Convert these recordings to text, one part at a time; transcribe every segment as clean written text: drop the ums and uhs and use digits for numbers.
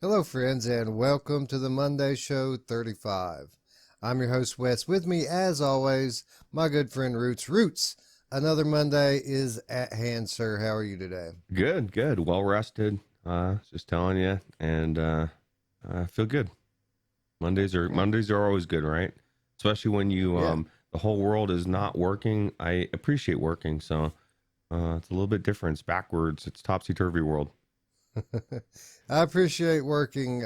Hello, friends, and welcome to the Monday Show 35. I'm your host, Wes. With me, as always, my good friend Ruuts. Ruuts, another Monday is at hand, sir. How are you today? Good, good. Well rested. Just telling you, and I feel good. Mondays are always good, right? Especially when you Yeah. the whole world is not working. I appreciate working, so it's a little bit different. It's backwards. It's topsy turvy world. I appreciate working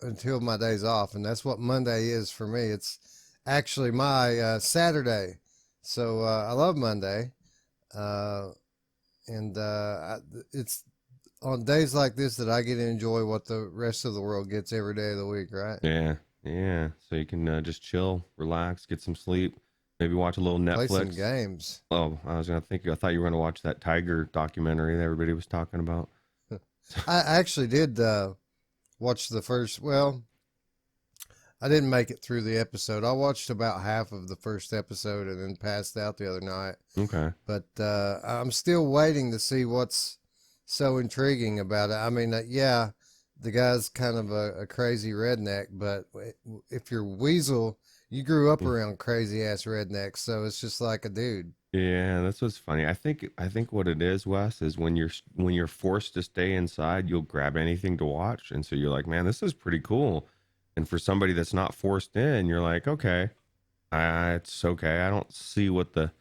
until my day's off, and that's what Monday is for me. It's actually my Saturday. So I love Monday. Uh, and it's on days like this that I get to enjoy what the rest of the world gets every day of the week, right? Yeah, yeah. So you can just chill, relax, get some sleep, maybe watch a little Play some Netflix. games. Oh, I thought you were gonna watch that tiger documentary that everybody was talking about. I actually did watch the first. Well, I didn't make it through the episode. I watched about half of the first episode and then passed out the other night. Okay. But I'm still waiting to see what's so intriguing about it. I mean, yeah, the guy's kind of a crazy redneck, but if you're Weasel, you grew up around crazy ass rednecks, so it's just like a dude. Yeah, that's what's funny. I think what it is, Wes, is when you're forced to stay inside, you'll grab anything to watch, and so you're like, man, this is pretty cool. And for somebody that's not forced in, you're like, okay, it's okay. I don't see what the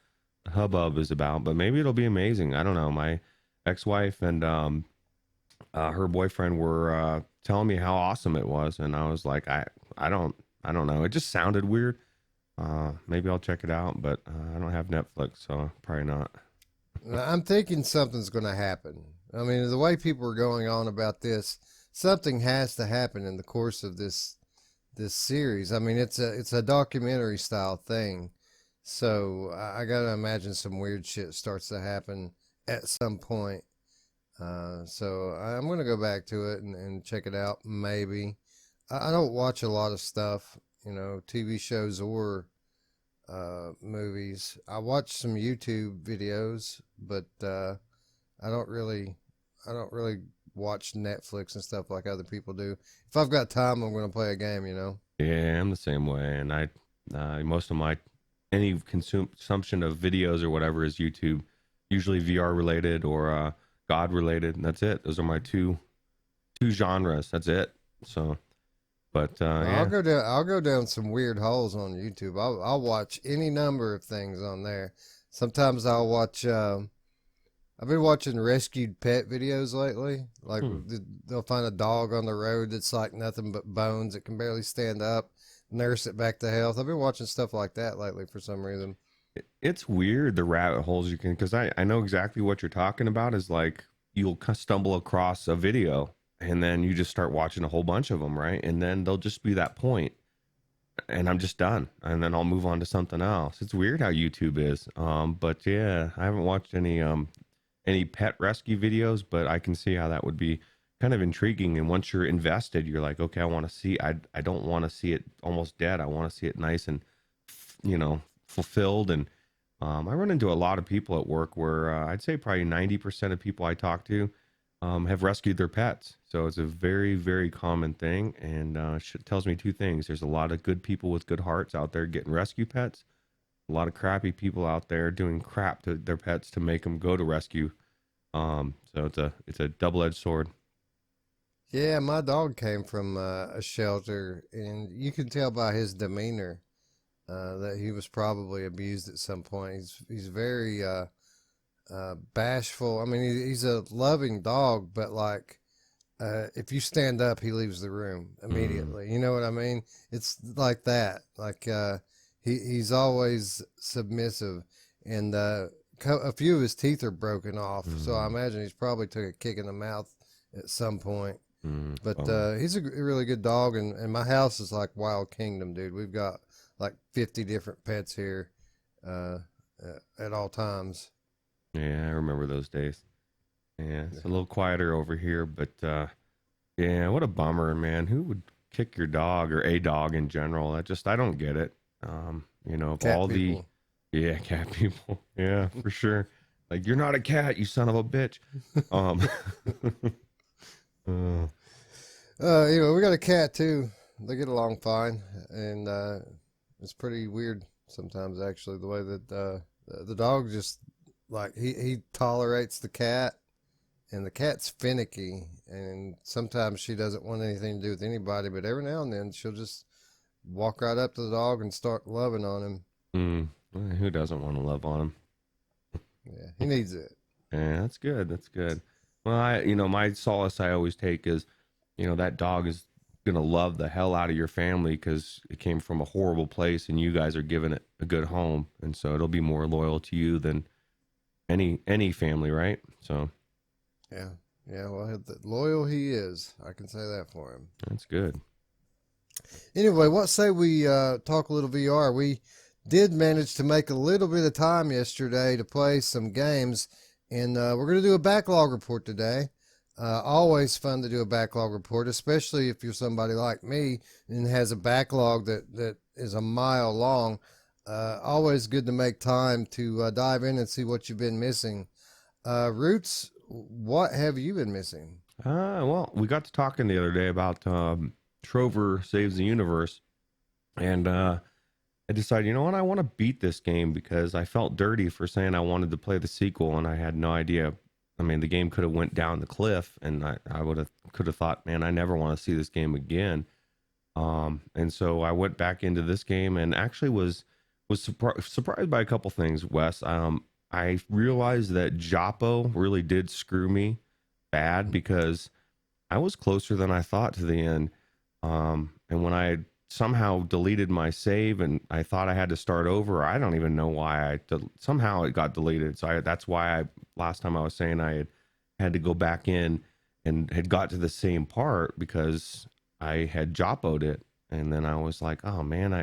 hubbub is about, but maybe it'll be amazing. I don't know. My ex-wife and her boyfriend were telling me how awesome it was, and I was like, I don't know. It just sounded weird. Maybe I'll check it out, but I don't have Netflix, so probably not. I'm thinking something's going to happen. I mean, the way people are going on about this, something has to happen in the course of this series. I mean, it's a documentary style thing, so I got to imagine some weird shit starts to happen at some point. So I'm gonna go back to it and check it out. Maybe I don't watch a lot of stuff, TV shows or movies. I watch some YouTube videos, but I don't really watch Netflix and stuff like other people do. If I've got time, I'm gonna play a game. Yeah, I'm the same way, and I most of my any consumption of videos or whatever is YouTube, usually VR related or God related, and that's it. Those are my two genres. That's it. So, but yeah. I'll go down some weird holes on YouTube. I'll watch any number of things on there. Sometimes I'll watch. I've been watching rescued pet videos lately. Like Hmm. they'll find a dog on the road that's like nothing but bones. It can barely stand up. Nurse it back to health. I've been watching stuff like that lately for some reason. It's weird the rabbit holes you can, because I know exactly what you're talking about. Is like you'll stumble across a video and then you just start watching a whole bunch of them, right? And then there'll just be that point, and I'm just done, and then I'll move on to something else. It's weird how YouTube is. But yeah, I haven't watched any pet rescue videos, but I can see how that would be kind of intriguing. And once you're invested, you're like, okay, I want to see. I don't want to see it almost dead. I want to see it nice and fulfilled. And I run into a lot of people at work where I'd say probably 90% of people I talk to have rescued their pets. So it's a very, very common thing. And it tells me two things. There's a lot of good people with good hearts out there getting rescue pets. A lot of crappy people out there doing crap to their pets to make them go to rescue. So it's a double-edged sword. Yeah, my dog came from a shelter, and you can tell by his demeanor that he was probably abused at some point. He's very bashful. I mean, he's a loving dog, but like if you stand up, he leaves the room Mm, immediately. You know what I mean? It's like that. Like he's always submissive, and a few of his teeth are broken off. So I mm, imagine he's probably took a kick in the mouth at some point. But bummer. he's a really good dog, and my house is like Wild Kingdom, dude. We've got like 50 different pets here uh, at all times. Yeah, I remember those days. Yeah, it's a little quieter over here, but yeah, what a bummer, man. Who would kick your dog or a dog in general? I don't get it. Of Cat all the, people. yeah, cat people. Yeah, for sure. Like, you're not a cat, you son of a bitch. Um, uh, We got a cat too. They get along fine, and it's pretty weird sometimes, actually, the way that the dog just like he tolerates the cat, and the cat's finicky, and sometimes she doesn't want anything to do with anybody, but every now and then she'll just walk right up to the dog and start loving on him. Who doesn't want to love on him? Yeah, he needs it. Yeah, that's good. That's good. Well, my solace I always take is, that dog is gonna love the hell out of your family because it came from a horrible place, and you guys are giving it a good home, and so it'll be more loyal to you than any family, right? So, Yeah, yeah. Well, loyal he is. I can say that for him. that's good. Anyway, what say we talk a little VR? We did manage to make a little bit of time yesterday to play some games, and we're going to do a backlog report today. Always fun to do a backlog report, especially if you're somebody like me and has a backlog that is a mile long. Always good to make time to dive in and see what you've been missing. Ruuts, what have you been missing? Well, we got to talking the other day about Trover Saves the Universe, and I decided, you know what, I want to beat this game because I felt dirty for saying I wanted to play the sequel, and I had no idea. I mean, the game could have went down the cliff, and I could have thought, man, I never want to see this game again. And so I went back into this game, and actually was surprised by a couple things, Wes. I realized that Japo really did screw me bad because I was closer than I thought to the end. And when I somehow deleted my save and I thought I had to start over, I don't even know why somehow it got deleted. So that's why last time I was saying I had to go back in and had got to the same part because I had Japoed it. And then I was like, oh man, I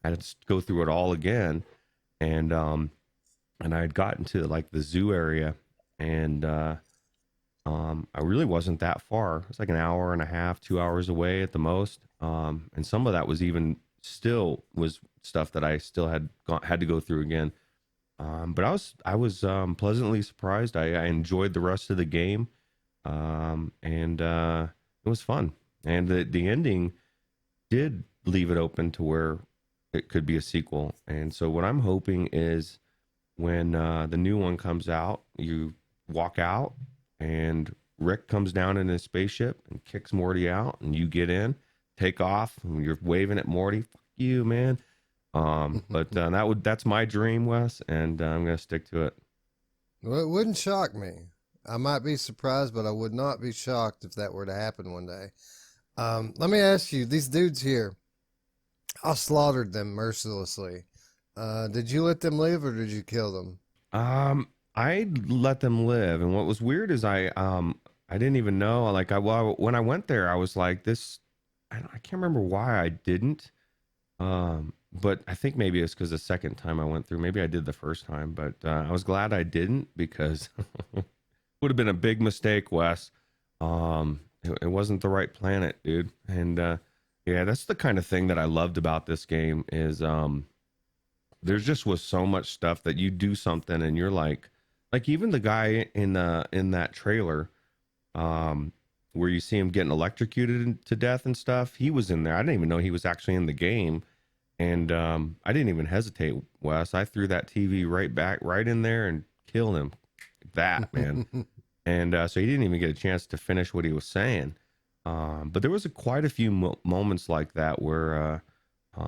had to go through it all again. And I had gotten to like the zoo area, and I really wasn't that far. It was like an hour and a half, 2 hours away at the most. And some of that was even still was stuff that I still had to go through again. But I was pleasantly surprised. I enjoyed the rest of the game, and it was fun. And the ending did leave it open to where it could be a sequel. And so what I'm hoping is when the new one comes out, you walk out and Rick comes down in his spaceship and kicks Morty out, and you get in, take off, and you're waving at Morty. Fuck you, man. But that's my dream, Wes, and I'm gonna stick to it. Well, it wouldn't shock me. I might be surprised, but I would not be shocked if that were to happen one day. Let me ask you, these dudes here, I slaughtered them mercilessly. Did you let them live or did you kill them? I let them live, and what was weird is I didn't even know. Like when I went there, I was like this. I can't remember why I didn't. But I think maybe it's because the second time I went through, maybe I did the first time, but I was glad I didn't because it would have been a big mistake, Wes. It wasn't the right planet, dude. And yeah, that's the kind of thing that I loved about this game is there just was so much stuff that you do something and you're like even the guy in that trailer, where you see him getting electrocuted to death and stuff. He was in there. I didn't even know he was actually in the game. And I didn't even hesitate, Wes. I threw that TV right in there and killed him. That, man. And so he didn't even get a chance to finish what he was saying. But there was quite a few moments like that where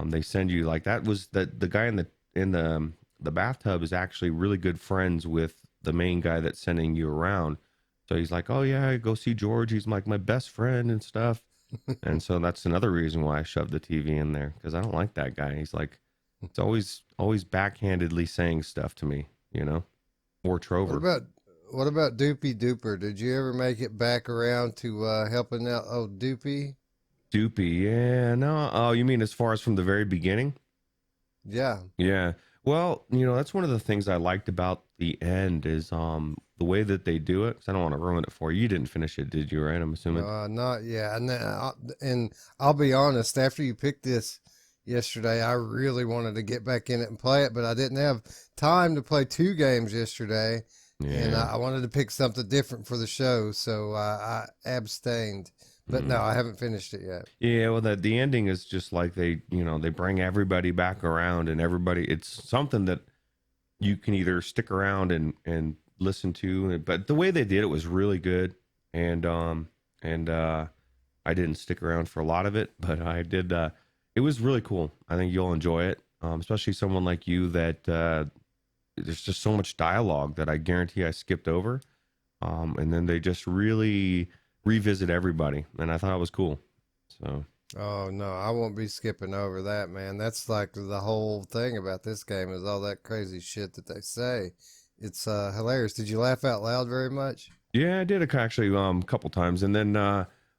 they send you like that. Was the guy in the bathtub is actually really good friends with the main guy that's sending you around. So he's like, oh yeah, go see George. He's like my best friend and stuff. And so that's another reason why I shoved the TV in there, because I don't like that guy. He's like, it's always backhandedly saying stuff to me, or Trover. What about Doopy Dooper? Did you ever make it back around to helping out old Doopy? Doopy, yeah, no. Oh, you mean as far as from the very beginning? Yeah. Yeah. Well, that's one of the things I liked about the end is the way that they do it. 'Cause I don't want to ruin it for you. You didn't finish it, did you? Right? I'm assuming. Not yet. And I'll be honest. After you picked this yesterday, I really wanted to get back in it and play it, but I didn't have time to play 2 games yesterday, Yeah. and I wanted to pick something different for the show, so I abstained. But no, I haven't finished it yet. Yeah, well, the ending is just like they bring everybody back around, and everybody. It's something that you can either stick around and listen to, but the way they did it was really good, and I didn't stick around for a lot of it, but I did. It was really cool. I think you'll enjoy it, especially someone like you that there's just so much dialogue that I guarantee I skipped over, and then they just really revisit everybody, and I thought it was cool. So Oh no, I won't be skipping over that, man. That's like the whole thing about this game is all that crazy shit that they say. It's hilarious. Did you laugh out loud very much? yeah, I did actually a couple times, and then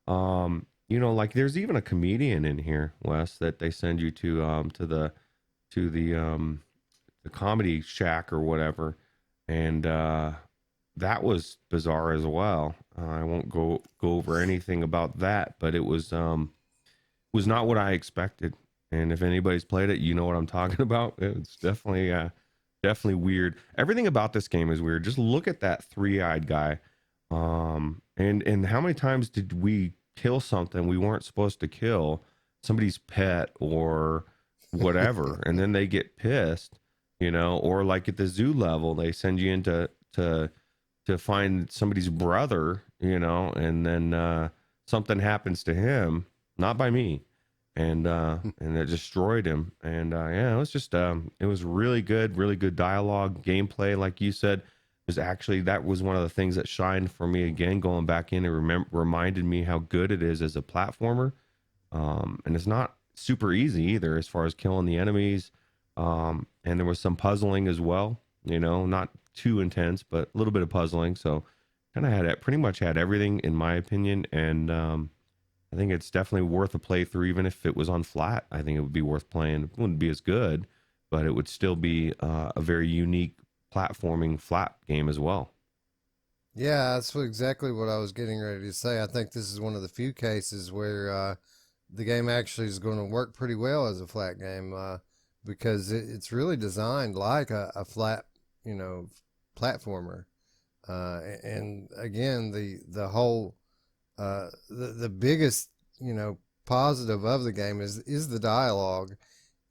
like there's even a comedian in here, Wes, that they send you to the comedy shack or whatever, and that was bizarre as well. I won't go over anything about that, but it was not what I expected. And if anybody's played it, you know what I'm talking about. It's definitely weird. Everything about this game is weird. Just look at that three-eyed guy. And how many times did we kill something we weren't supposed to kill, somebody's pet or whatever, and then they get pissed, or like at the zoo level, they send you into to find somebody's brother, and then something happens to him, not by me, and it destroyed him. And yeah, it was just it was really good dialogue, gameplay, like you said. Was actually, that was one of the things that shined for me again, going back in and reminded me how good it is as a platformer. And it's not super easy either as far as killing the enemies. And there was some puzzling as well, not too intense, but a little bit of puzzling. So kind of pretty much had everything in my opinion. And I think it's definitely worth a playthrough, even if it was on flat. I think it would be worth playing. It wouldn't be as good, but it would still be a very unique platforming flat game as well. Yeah, that's exactly what I was getting ready to say. I think this is one of the few cases where the game actually is going to work pretty well as a flat game because it's really designed like a flat, platformer. And again, the whole the biggest positive of the game is the dialogue.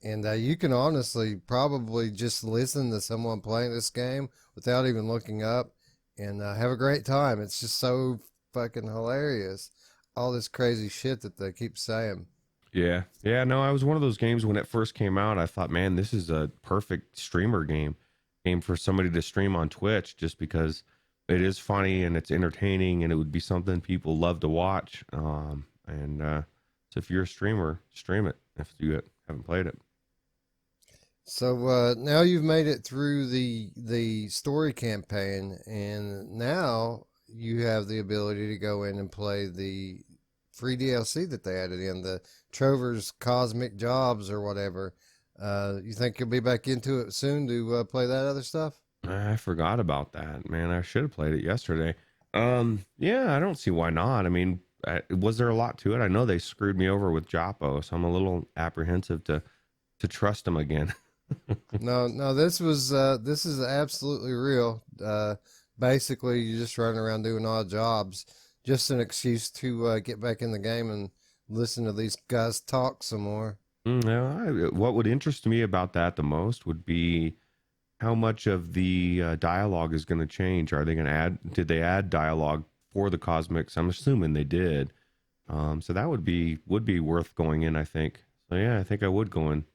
And you can honestly probably just listen to someone playing this game without even looking up and have a great time. It's just so fucking hilarious. All this crazy shit that they keep saying. Yeah. Yeah. No, I was one of those games when it first came out. I thought, man, this is a perfect streamer game for somebody to stream on Twitch, just because it is funny and it's entertaining and it would be something people love to watch. So if you're a streamer, stream it if you haven't played it. So now you've made it through the story campaign, and now you have the ability to go in and play the free DLC that they added in, the Trover's Cosmic Jobs or whatever. You think you'll be back into it soon to play that other stuff? I forgot about that, man. I should have played it yesterday. Yeah, I don't see why not. I mean, was there a lot to it? I know they screwed me over with Joppo, so I'm a little apprehensive to trust them again. No, this is absolutely real. Basically, you're just running around doing odd jobs, just an excuse to get back in the game and listen to these guys talk some more. What would interest me about that the most would be how much of the dialogue is going to change. Are they going to did they add dialogue for the Cosmics? I'm assuming they did. So that would be worth going in, I think. So yeah, I think I would go in.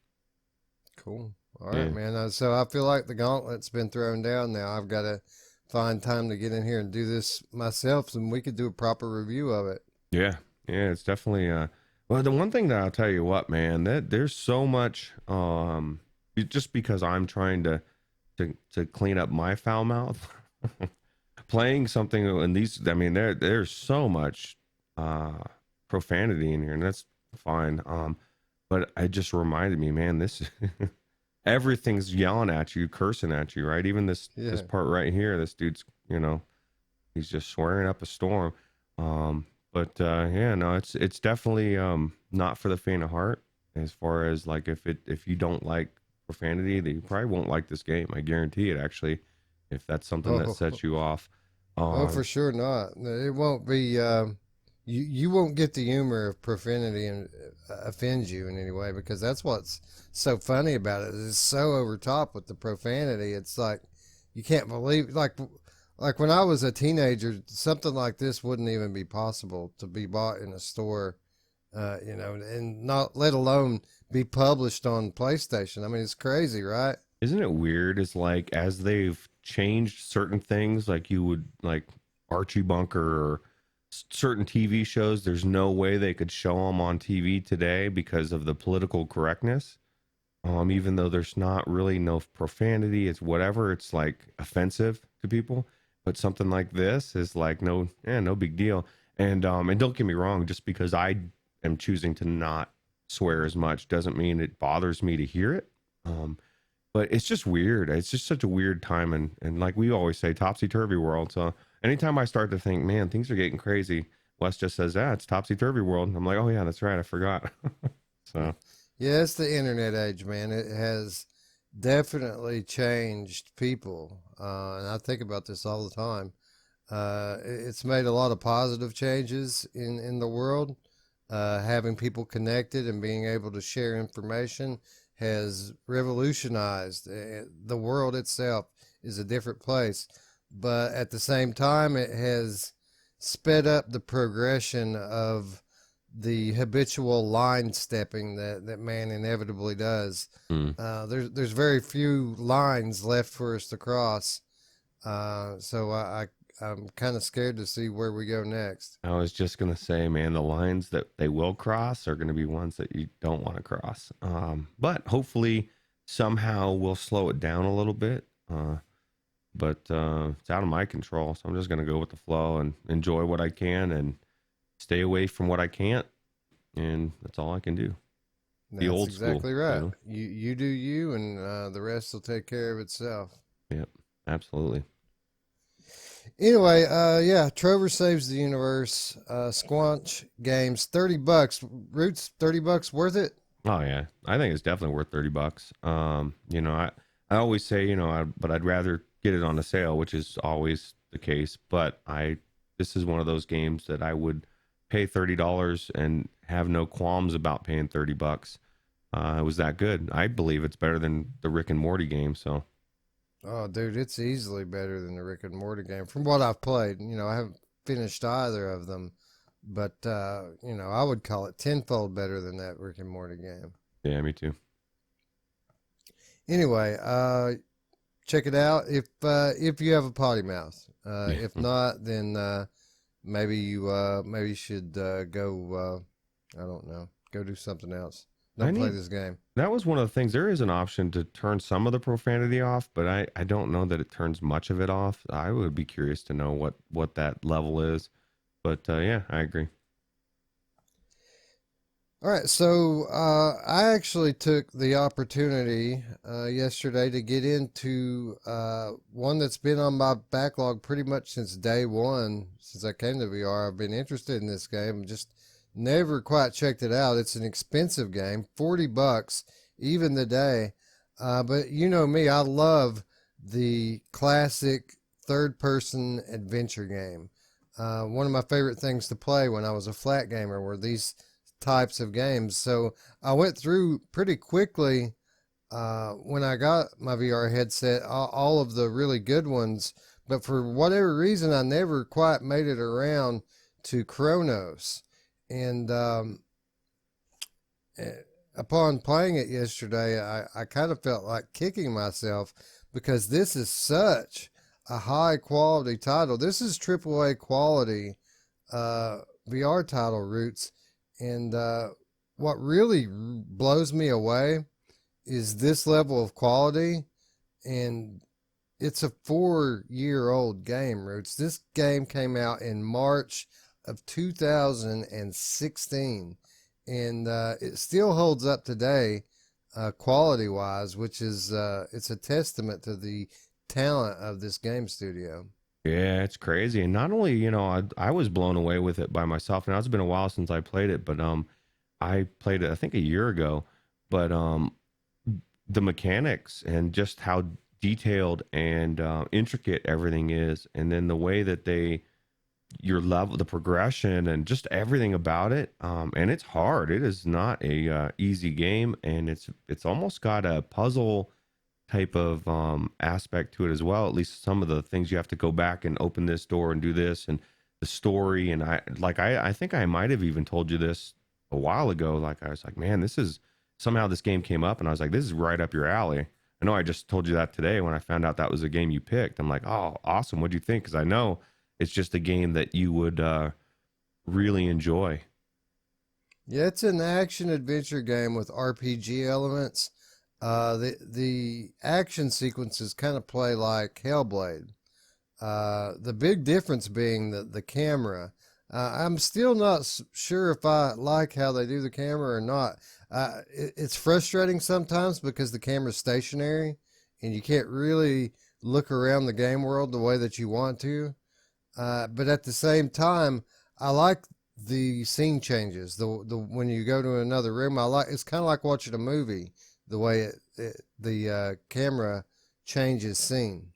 Cool. All right, man. So I feel like the gauntlet's been thrown down now. I've got to find time to get in here and do this myself, and we could do a proper review of it. Yeah, yeah, it's definitely. Well, the one thing that I'll tell you what, man, that there's so much. Just because I'm trying to clean up my foul mouth, playing something in these. I mean, there's so much profanity in here, and that's fine. But it just reminded me, man, this everything's yelling at you, cursing at you, right? Even this part right here, this dude's, he's just swearing up a storm. But yeah, no, it's definitely not for the faint of heart. As far as like if you don't like profanity, then you probably won't like this game. I guarantee it. Actually, if that's something that sets you off. Oh, for sure not. It won't be. you won't get the humor if profanity and offends you in any way, because that's what's so funny about it. It's so over top with the profanity. It's like you can't believe, like when I was a teenager, something like this wouldn't even be possible to be bought in a store, and not let alone be published on PlayStation. I mean, it's crazy, right? Isn't it weird? It's like as they've changed certain things, like you would like Archie Bunker or certain TV shows, there's no way they could show them on TV today because of the political correctness. Even though there's not really no profanity, it's whatever. It's like offensive to people, but something like this is like no big deal. And don't get me wrong, just because I am choosing to not swear as much doesn't mean it bothers me to hear it. But it's just weird. It's just such a weird time, and like we always say, topsy turvy world. So anytime I start to think, man, things are getting crazy, Wes just says, "Yeah, it's topsy turvy world." And I'm like, oh yeah, that's right, I forgot. So Yeah, it's the internet age, man. It has definitely changed people, and I think about this all the time. It's made a lot of positive changes in the world. Having people connected and being able to share information has revolutionized the world itself is a different place. But at the same time, it has sped up the progression of the habitual line stepping that man inevitably does. mm. There's very few lines left for us to cross. So I'm kind of scared to see where we go next. I was just gonna say, man, the lines that they will cross are gonna be ones that you don't want to cross. But hopefully somehow we'll slow it down a little bit. But it's out of my control, so I'm just gonna go with the flow and enjoy what I can and stay away from what I can't, and that's all I can do. The That's old school, exactly right. you know? You do you, and the rest will take care of itself. Yep, absolutely. Anyway, yeah, Trover saves the universe. Squanch Games, $30. Roots, $30 worth it? Oh yeah, I think it's definitely worth $30. I always say, but I'd rather get it on a sale, which is always the case. But this is one of those games that I would pay $30 and have no qualms about paying $30. It was that good. I believe it's better than the Rick and Morty game. So Oh, dude, it's easily better than the Rick and Morty game from what I've played. I haven't finished either of them, but I would call it tenfold better than that Rick and Morty game. yeah, me too. Anyway, check it out if you have a potty mouth. If not, then maybe you should go. I don't know. Go do something else. I Don't play need this game. That was one of the things. There is an option to turn some of the profanity off, but I don't know that it turns much of it off. I would be curious to know what that level is. But yeah, I agree. All right, so I actually took the opportunity yesterday to get into one that's been on my backlog pretty much since day one, since I came to VR. I've been interested in this game, just never quite checked it out. It's an expensive game, $40 even today. But you know me, I love the classic third-person adventure game. One of my favorite things to play when I was a flat gamer were these types of games. So I went through pretty quickly when I got my VR headset, all of the really good ones. But for whatever reason, I never quite made it around to Chronos. And upon playing it yesterday, I kind of felt like kicking myself because this is such a high quality title. This is AAA quality VR title, Roots. And what really blows me away is this level of quality. And it's a 4-year-old game, Roots. This game came out in March of 2016. And it still holds up today quality-wise, which is it's a testament to the talent of this game studio. Yeah, it's crazy. And not only, I was blown away with it by myself. Now it's been a while since I played it, but I played it I think a year ago. But the mechanics and just how detailed and intricate everything is, and then the way that they your level, the progression, and just everything about it. And it's hard. It is not a easy game, and it's almost got a puzzle type of aspect to it as well. At least some of the things you have to go back and open this door and do this, and the story. And I think I might have even told you this a while ago. Like I was like, man, this is somehow this game came up, and I was like, this is right up your alley. I know I just told you that today when I found out that was a game you picked. I'm like, oh, awesome. What do you think? Because I know it's just a game that you would really enjoy. Yeah, it's an action adventure game with RPG elements. The action sequences kind of play like Hellblade. The big difference being the camera. I'm still not sure if I like how they do the camera or not. It's frustrating sometimes because the camera's stationary and you can't really look around the game world the way that you want to. But at the same time, I like the scene changes. The when you go to another room, I like it's kind of like watching a movie. The way the camera changes scene.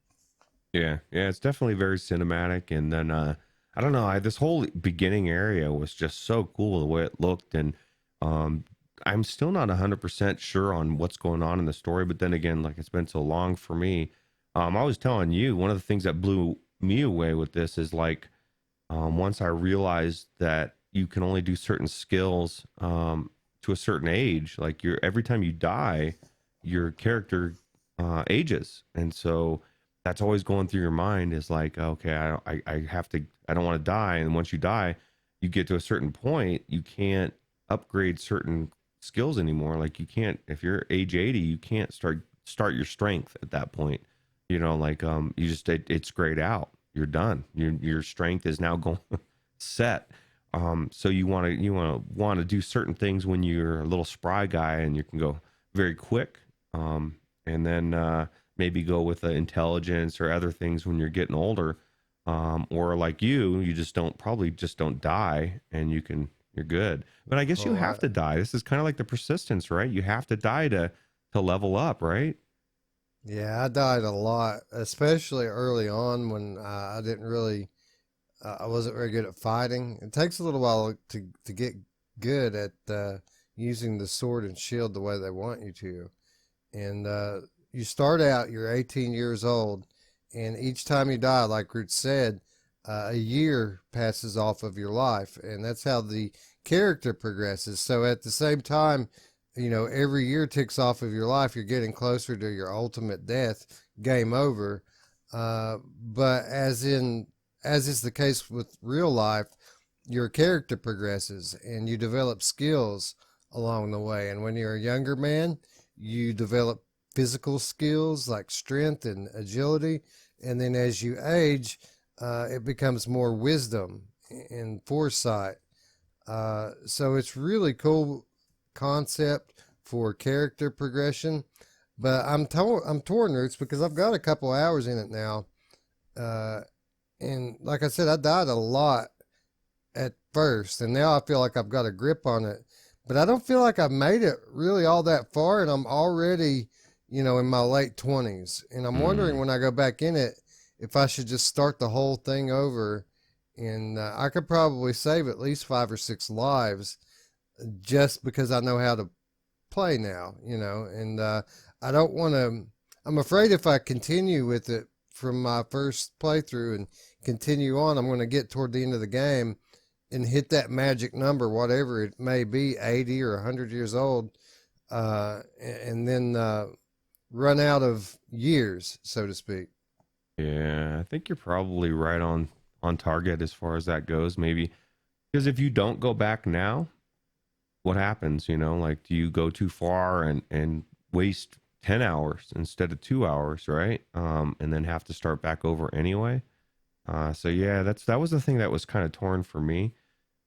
Yeah, yeah, it's definitely very cinematic. And then I don't know, this whole beginning area was just so cool the way it looked. And um, I'm still not 100% sure on what's going on in the story. But then again, like it's been so long for me. I was telling you, one of the things that blew me away with this is like once I realized that you can only do certain skills to a certain age, like you're every time you die, your character ages, and so that's always going through your mind is like, okay, I have to, I don't want to die, and once you die, you get to a certain point, you can't upgrade certain skills anymore. Like you can't, if you're age 80, you can't start your strength at that point. You know, like you just it's grayed out. You're done. Your strength is now going set. So you want to do certain things when you're a little spry guy and you can go very quick. And then maybe go with the intelligence or other things when you're getting older. Or like you just don't die and you're good. But I guess you Oh, have to die. This is kind of like the persistence, right? You have to die to level up, right? yeah, I died a lot, especially early on when I didn't really, I wasn't very good at fighting. It takes a little while to get good at using the sword and shield the way they want you to. And you start out, you're 18 years old, and each time you die, like Ruuts said, a year passes off of your life, and that's how the character progresses. So at the same time, every year ticks off of your life, you're getting closer to your ultimate death, game over. But as is the case with real life, your character progresses and you develop skills along the way. And when you're a younger man, you develop physical skills like strength and agility. And then as you age, it becomes more wisdom and foresight. So it's really cool concept for character progression. But I'm torn, Roots, because I've got a couple hours in it now. Uh, and like I said, I died a lot at first, and now I feel like I've got a grip on it. But I don't feel like I've made it really all that far, and I'm already, in my late 20s. And I'm wondering Mm. when I go back in it if I should just start the whole thing over. And I could probably save at least 5 or 6 lives just because I know how to play now, and I don't want to. I'm afraid if I continue with it from my first playthrough and continue on, I'm going to get toward the end of the game and hit that magic number, whatever it may be, 80 or 100 years old, and then run out of years, so to speak. Yeah, I think you're probably right on target as far as that goes. Maybe because if you don't go back now, what happens? Like do you go too far and waste 10 hours instead of 2 hours, right? And then have to start back over anyway. So yeah, that was the thing that was kind of torn for me.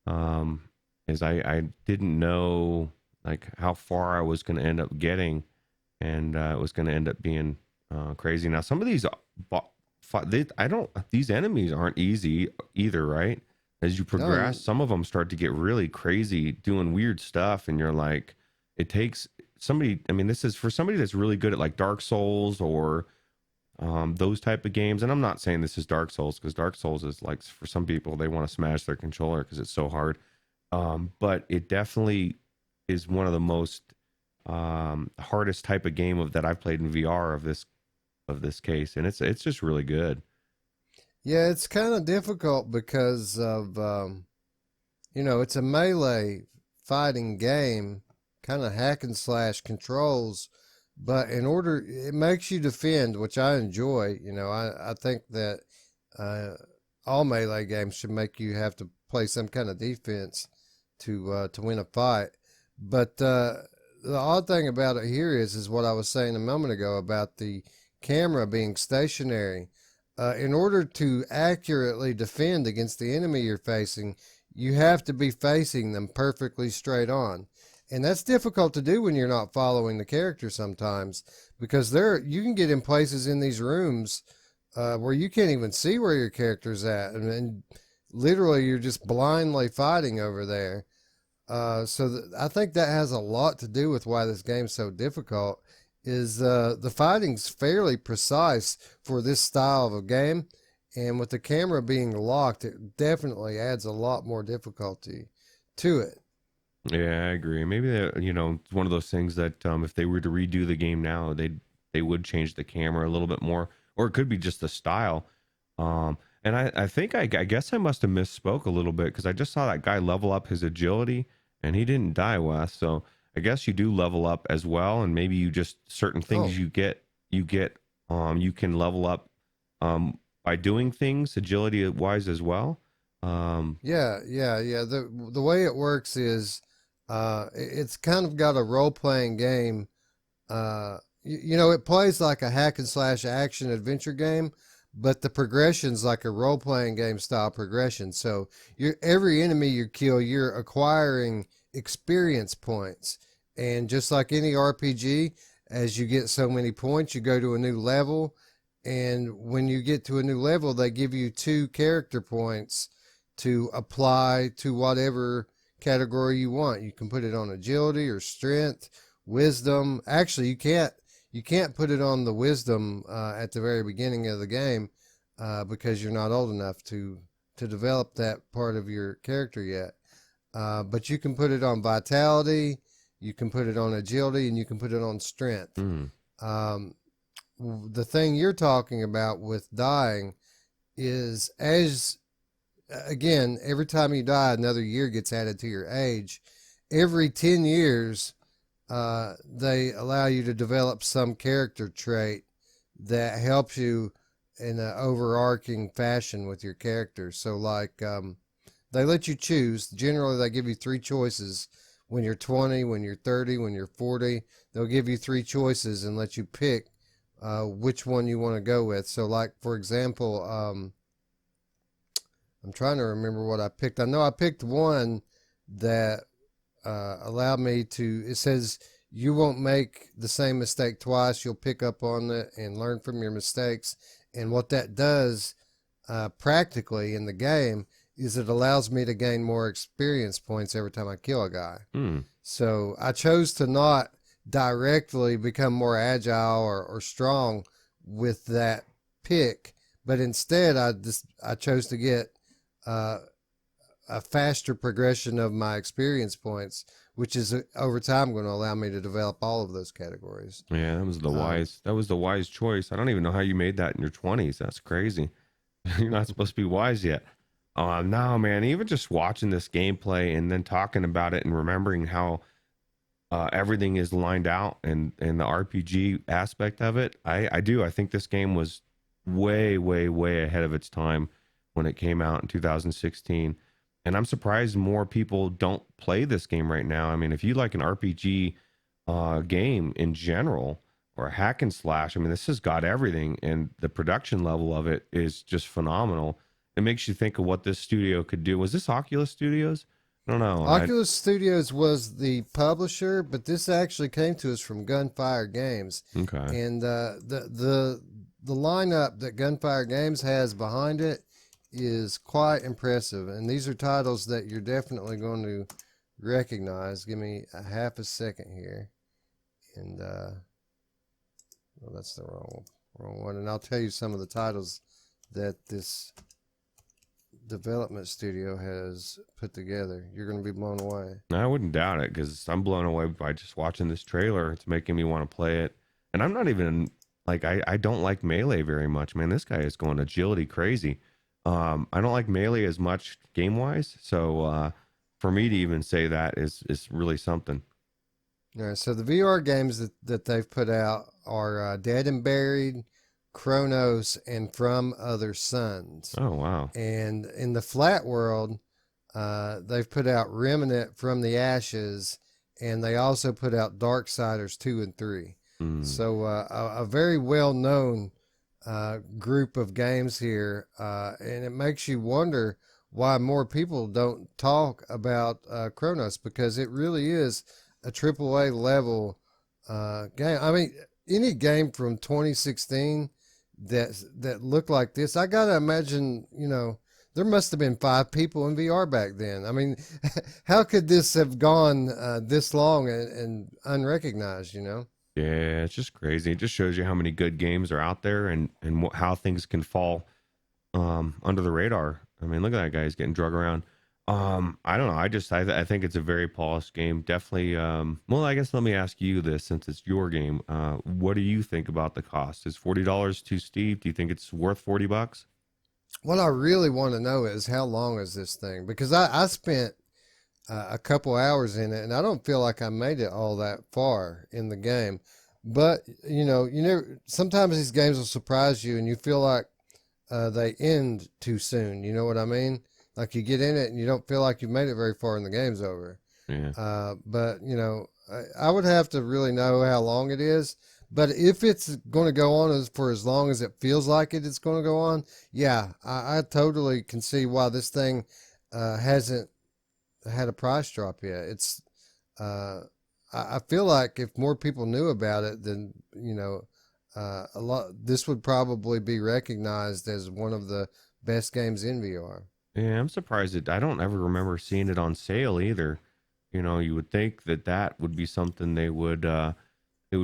Um, is I didn't know like how far I was going to end up getting, and it was going to end up being crazy. Now some of these I don't these enemies aren't easy either, right? As you No, progress, some of them start to get really crazy, doing weird stuff, and you're like, it takes somebody. I mean, this is for somebody that's really good at like Dark Souls or those type of games. And I'm not saying this is Dark Souls, because Dark Souls is like, for some people, they want to smash their controller because it's so hard. But it definitely is one of the most hardest type of game of that I've played in VR of this case, and it's just really good. Yeah, it's kind of difficult because of it's a melee fighting game, kind of hack and slash controls, but in order it makes you defend, which I enjoy. I think that all melee games should make you have to play some kind of defense to win a fight. But the odd thing about it here is what I was saying a moment ago about the camera being stationary. In order to accurately defend against the enemy you're facing, you have to be facing them perfectly straight on. And that's difficult to do when you're not following the character sometimes, because you can get in places in these rooms where you can't even see where your character's at, and literally you're just blindly fighting over there. I think that has a lot to do with why this game's so difficult. Is the fighting's fairly precise for this style of a game, and with the camera being locked, it definitely adds a lot more difficulty to it. Yeah, I agree. Maybe it's one of those things that if they were to redo the game now, they would change the camera a little bit more, or it could be just the style. And I think I guess I must have misspoke a little bit, because I just saw that guy level up his agility, and he didn't die, Wes. So I guess you do level up as well, and maybe you just certain things Oh, you can level up by doing things agility wise as well. yeah. The way it works is it's kind of got a role playing game. It plays like a hack and slash action adventure game, but the progression's like a role playing game style progression. So every enemy you kill, you're acquiring experience points. And just like any RPG, as you get so many points, you go to a new level. And when you get to a new level, they give you 2 character points to apply to whatever category you want. You can put it on agility or strength, wisdom. Actually, you can't put it on the wisdom at the very beginning of the game because you're not old enough to develop that part of your character yet. But you can put it on vitality, you can put it on agility, and you can put it on strength. Mm. Um, the thing you're talking about with dying is, as again, every time you die, another year gets added to your age. Every 10 years, they allow you to develop some character trait that helps you in an overarching fashion with your character. So, like, they let you choose. Generally, they give you 3 choices. When you're 20, when you're 30, when you're 40, they'll give you 3 choices and let you pick which one you want to go with. So, like, for example, I'm trying to remember what I picked. I know I picked one that allowed me to, it says you won't make the same mistake twice. You'll pick up on it and learn from your mistakes. And what that does practically in the game is it allows me to gain more experience points every time I kill a guy. Mm. So I chose to not directly become more agile or strong with that pick, but instead I chose to get uh, a faster progression of my experience points, which is over time going to allow me to develop all of those categories. Yeah, that was the wise choice. I don't even know how you made that in your 20s. That's crazy. You're not supposed to be wise yet. No, man, even just watching this gameplay and then talking about it and remembering how everything is lined out and the RPG aspect of it, I do. I think this game was way, way, way ahead of its time when it came out in 2016. And I'm surprised more people don't play this game right now. I mean, if you like an RPG game in general or a hack and slash, I mean, this has got everything, and the production level of it is just phenomenal. It makes you think of what this studio could do. Was this Oculus Studios? I don't know. Oculus Studios was the publisher, but this actually came to us from Gunfire Games. Okay. And the lineup that Gunfire Games has behind it is quite impressive. And these are titles that you're definitely going to recognize. Give me a half a second here. And well, that's the wrong Wrong one. And I'll tell you some of the titles that this development studio has put together. You're going to be blown away. I wouldn't doubt it, because I'm blown away by just watching this trailer. It's making me want to play it. And I'm not even like, I don't like melee very much, man. This guy is going agility crazy. I don't like melee as much game wise. So for me to even say that is really something. All right, so the VR games that they've put out are Dead and Buried, Chronos, and From Other Suns. Oh, wow. And in the flat world, they've put out Remnant from the Ashes, and they also put out Darksiders 2 and 3. So a very well-known group of games here, and it makes you wonder why more people don't talk about Chronos, because it really is a AAA level game. I mean, any game from 2016 that looked like this, I gotta imagine, there must have been 5 people in VR back then. I mean, how could this have gone this long and unrecognized, Yeah, it's just crazy. It just shows you how many good games are out there, and how things can fall under the radar. I mean, look at that guy. He's getting drug around. I don't know. I think it's a very polished game. Definitely. Well, I guess let me ask you this, since it's your game. What do you think about the cost? Is $40 too steep? Do you think it's worth $40? What I really want to know is, how long is this thing? Because I spent a couple hours in it, and I don't feel like I made it all that far in the game. But sometimes these games will surprise you, and you feel like they end too soon. You know what I mean? Like, you get in it and you don't feel like you've made it very far and the game's over. Yeah. But I would have to really know how long it is. But if it's going to go on for as long as it feels like it's going to go on, yeah, I totally can see why this thing hasn't had a price drop yet. It's I feel like if more people knew about it, then this would probably be recognized as one of the best games in VR. Yeah, I'm surprised I don't ever remember seeing it on sale either. You would think that would be something it would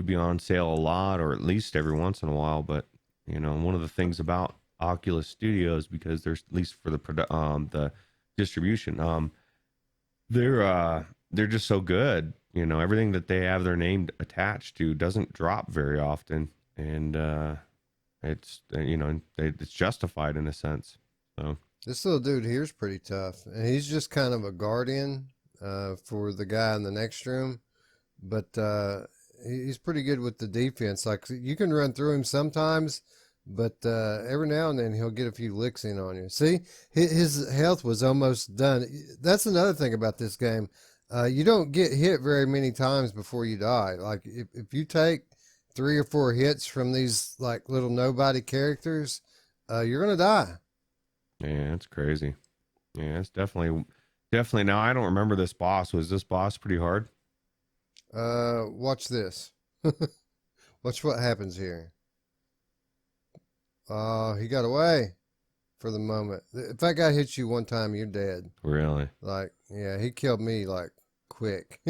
be on sale a lot, or at least every once in a while. But one of the things about Oculus Studios, because there's, at least for the distribution, they're just so good. Everything that they have their name attached to doesn't drop very often, and it's it's justified in a sense. So this little dude here is pretty tough, and he's just kind of a guardian for the guy in the next room, but he's pretty good with the defense. Like, you can run through him sometimes, but every now and then he'll get a few licks in on you. See, his health was almost done. That's another thing about this game. You don't get hit very many times before you die. Like, if you take 3 or 4 hits from these like little nobody characters, you're gonna die. Yeah, it's crazy. Yeah, it's definitely. Now, I don't remember this boss. Was this boss pretty hard? Watch this. Watch what happens here. He got away for the moment. If that guy hits you one time, you're dead. Really? Like, yeah, he killed me like quick.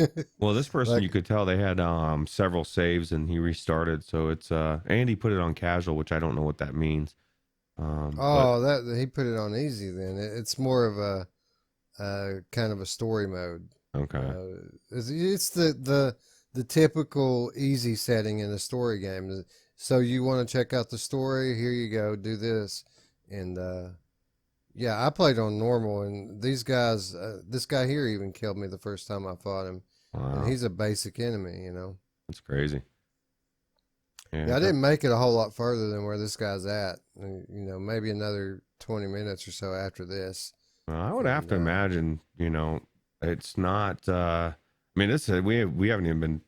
Well, this person, Like, you could tell they had several saves, and he restarted. So it's and he put it on casual, which I don't know what that means. that he put it on easy. Then it's more of a kind of a story mode. Okay. It's the typical easy setting in a story game. So you want to check out the story? Here you go. Do this, and yeah, I played on normal, and these guys, this guy here even killed me the first time I fought him. Wow. And he's a basic enemy, That's crazy. Yeah, I didn't make it a whole lot further than where this guy's at. Maybe another 20 minutes or so after this. Well, I would have to imagine, it's not. I mean, we haven't even been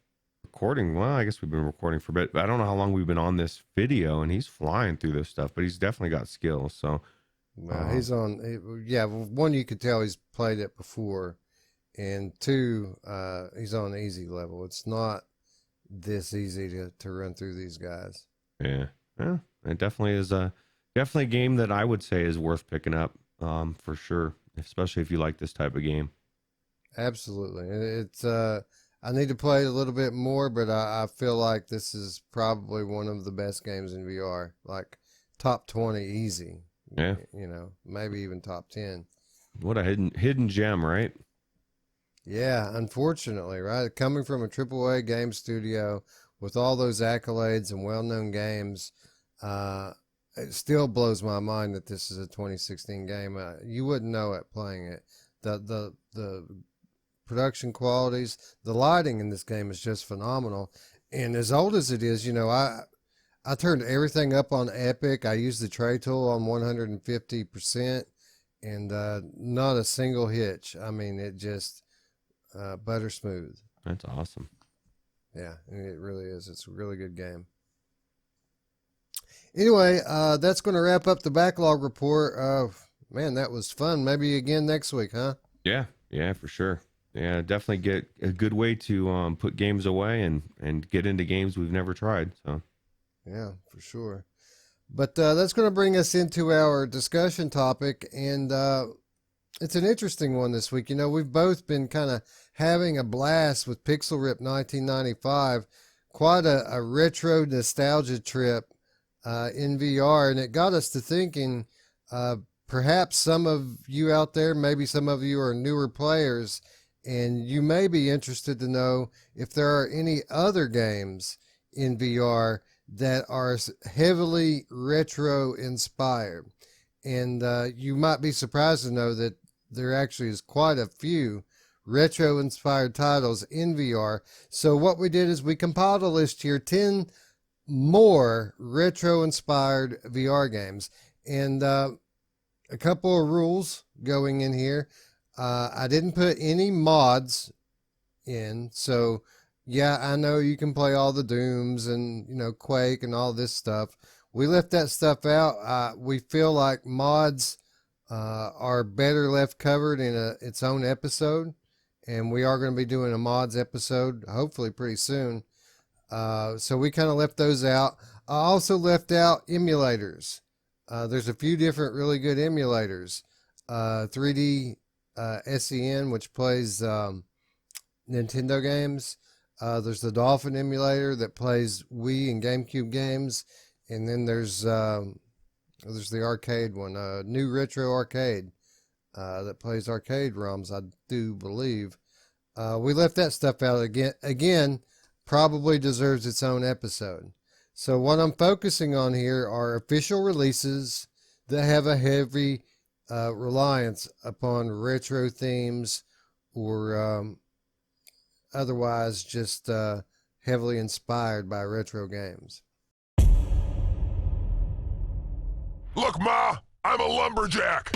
recording. Well, I guess we've been recording for a bit, but I don't know how long we've been on this video, and he's flying through this stuff, but he's definitely got skills. So, he's on. One, you could tell he's played it before, and 2, he's on easy level. It's not this easy to run through these guys. Yeah, it definitely is a game that I would say is worth picking up, for sure, especially if you like this type of game. Absolutely. It's I need to play it a little bit more, but I feel like this is probably one of the best games in VR. Like top 20 easy. Yeah. You know, maybe even top 10. What a hidden gem, right? Yeah, unfortunately, right? Coming from a AAA game studio with all those accolades and well-known games, uh, it still blows my mind that this is a 2016 game. You wouldn't know it playing it. The production qualities, the lighting in this game is just phenomenal. And as old as it is, you know, I turned everything up on Epic. I used the tray tool on 150%, and not a single hitch. I mean, it just butter smooth. That's awesome. Yeah, it really is. It's a really good game. Anyway, that's going to wrap up the backlog report. Man, that was fun. Maybe again next week, huh? Yeah, yeah, for sure. Yeah, definitely get a good way to put games away and get into games we've never tried. So Yeah, for sure. But that's going to bring us into our discussion topic, and it's an interesting one this week. You know, we've both been kind of having a blast with Pixel Rip 1995, quite a retro nostalgia trip in VR, and it got us to thinking. Perhaps some of you out there, maybe some of you are newer players, and you may be interested to know if there are any other games in VR that are heavily retro inspired. And you might be surprised to know that there actually is quite a few retro inspired titles in VR. So what we did is we compiled a list here, 10 more retro inspired VR games. And a couple of rules going in here. I didn't put any mods in. So yeah, I know you can play all the Dooms and, you know, Quake and all this stuff. We left that stuff out. We feel like mods are better left covered in its own episode. And we are going to be doing a mods episode, hopefully pretty soon. So we kind of left those out. I also left out emulators. There's a few different really good emulators. 3D SEN, which plays Nintendo games. There's the Dolphin emulator that plays Wii and GameCube games. And then there's the arcade one, New Retro Arcade, that plays arcade ROMs, I do believe. We left that stuff out again, probably deserves its own episode. So what I'm focusing on here are official releases that have a heavy reliance upon retro themes or otherwise just heavily inspired by retro games. Look, Ma, I'm a lumberjack.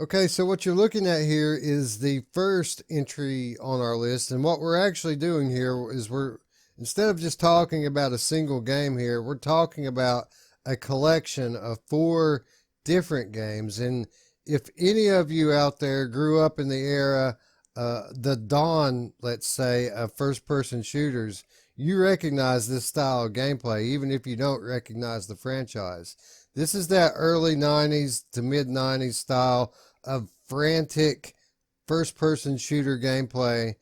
Okay, so what you're looking at here is the first entry on our list, and what we're actually doing here is instead of just talking about a single game here, we're talking about a collection of 4 different games. And if any of you out there grew up in the era, the dawn, let's say, of first-person shooters, you recognize this style of gameplay, even if you don't recognize the franchise. This is that early 90s to mid-90s style of frantic first-person shooter gameplay.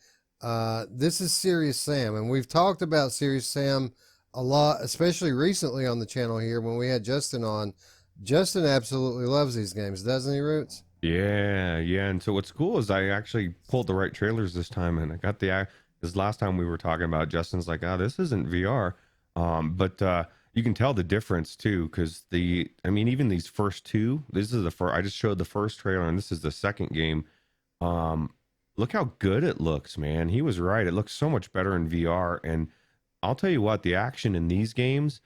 This is Serious Sam, and we've talked about Serious Sam a lot, especially recently on the channel here when we had Justin on. Justin absolutely loves these games, doesn't he, Ruuts? yeah, yeah. And so what's cool is I actually pulled the right trailers this time, and I got because last time we were talking about, Justin's like, oh, this isn't VR. But you can tell the difference too, because even these first 2, this is the first, I just showed the first trailer, and this is the second game. Look how good it looks, man. He was right. It looks so much better in VR. And I'll tell you what, the action in these games,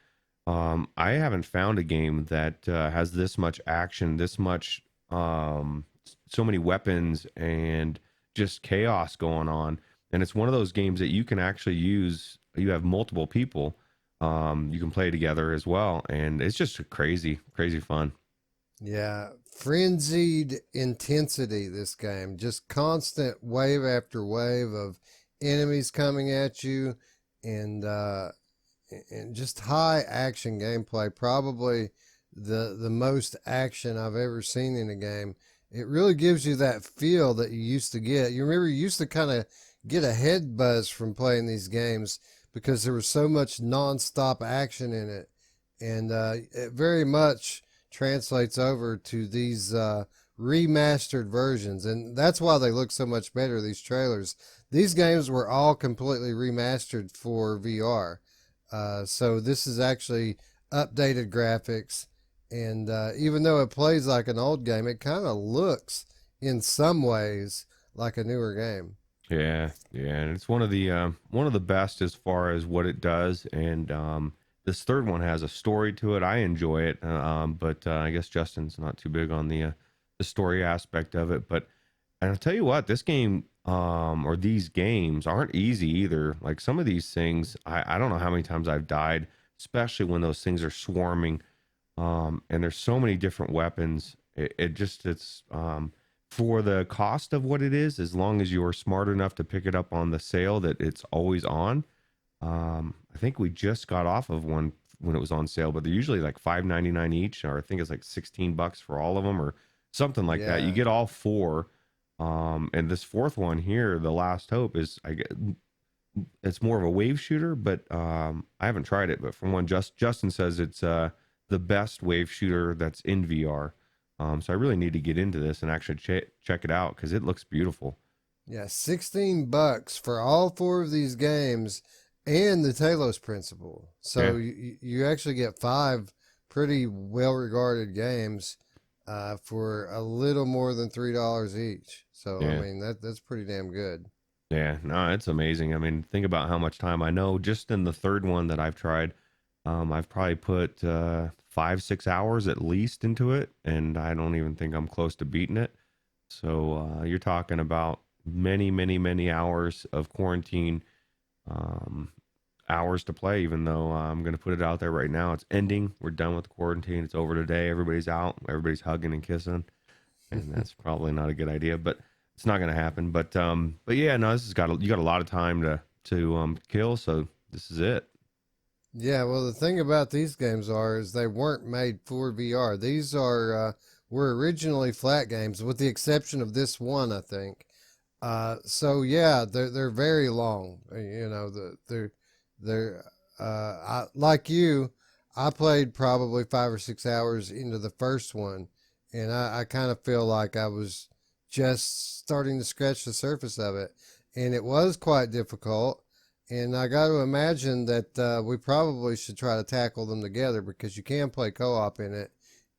I haven't found a game that has this much action, this much, so many weapons and just chaos going on. And it's one of those games that you can actually use you have multiple people, you can play together as well, and it's just crazy fun. Yeah, frenzied intensity, this game. Just constant wave after wave of enemies coming at you, and just high action gameplay. Probably the most action I've ever seen in a game. It really gives you that feel that you used to get. You remember you used to kind of get a head buzz from playing these games because there was so much nonstop action in it, and it very much translates over to these remastered versions, and that's why they look so much better. These trailers, these games were all completely remastered for VR, so this is actually updated graphics, and even though it plays like an old game, it kind of looks in some ways like a newer game. Yeah, and it's one of the best as far as what it does, and this third one has a story to it. I enjoy it, but I guess Justin's not too big on the story aspect of it. But and I'll tell you what, this game or these games aren't easy either. Like some of these things, I don't know how many times I've died, especially when those things are swarming, and there's so many different weapons. It's for the cost of what it is, as long as you're smart enough to pick it up on the sale that it's always on. I think we just got off of one when it was on sale, but they're usually like $5.99 each, or I think it's like $16 for all of them, or something like that. You get all four, and this fourth one here, the Last Hope, is it's more of a wave shooter, but I haven't tried it. But from one Justin says it's the best wave shooter that's in VR. So I really need to get into this and actually check it out because it looks beautiful. Yeah, $16 for all four of these games and the Talos principle. So you actually get 5 pretty well-regarded games for a little more than $3 each. So I mean that's pretty damn good. Yeah, no, it's amazing. I mean, think about how much time I know just in the third one that I've tried. I've probably put 5-6 hours at least into it, and I don't even think I'm close to beating it. So you're talking about many hours of quarantine, hours to play, even though I'm going to put it out there right now. It's ending. We're done with the quarantine. It's over today. Everybody's out. Everybody's hugging and kissing. And that's probably not a good idea, but it's not going to happen. But yeah, no, this has you got a lot of time to kill. So this is it. Yeah, well, the thing about these games is they weren't made for VR. These were originally flat games, with the exception of this one, I think. So yeah, they're very long. You know, like you, I played probably 5 or 6 hours into the first one, and I kind of feel like I was just starting to scratch the surface of it, and it was quite difficult. And I got to imagine that we probably should try to tackle them together because you can play co-op in it,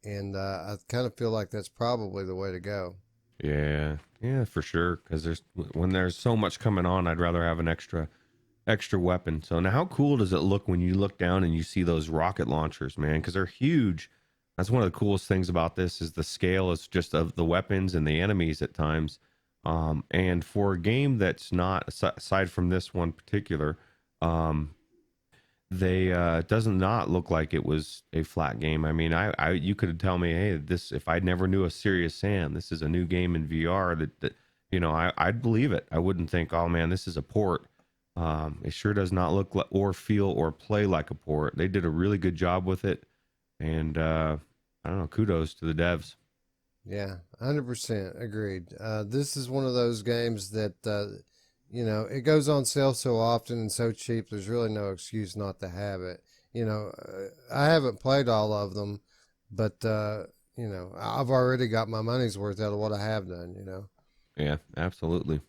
and I kind of feel like that's probably the way to go. Yeah, for sure. Because when there's so much coming on, I'd rather have an extra weapon. So now, how cool does it look when you look down and you see those rocket launchers, man? Because they're huge. That's one of the coolest things about this is the scale is just of the weapons and the enemies at times. And for a game that's not, aside from this one particular, it does not look like it was a flat game. I mean, you could tell me, hey, if I never knew a Serious Sam, this is a new game in VR that you know, I'd believe it. I wouldn't think, oh man, this is a port. It sure does not look like or feel or play like a port. They did a really good job with it, and I don't know, kudos to the devs. Yeah, 100% agreed. This is one of those games that, you know, it goes on sale so often and so cheap, there's really no excuse not to have it. You know, I haven't played all of them, but, you know, I've already got my money's worth out of what I have done, you know? Yeah, absolutely.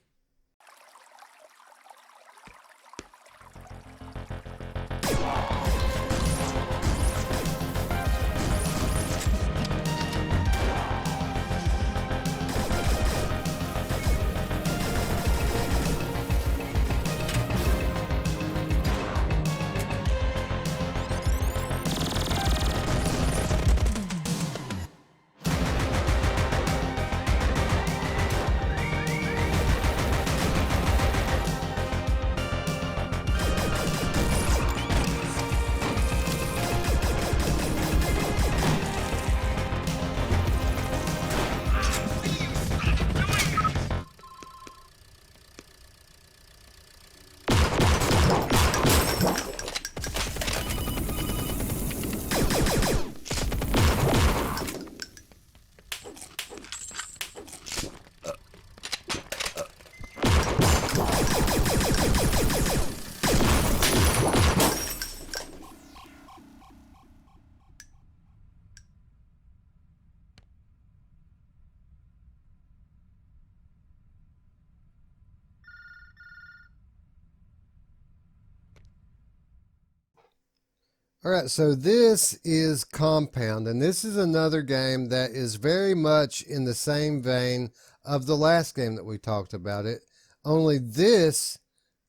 All right, so this is Compound, and this is another game that is very much in the same vein of the last game that we talked about it. Only this,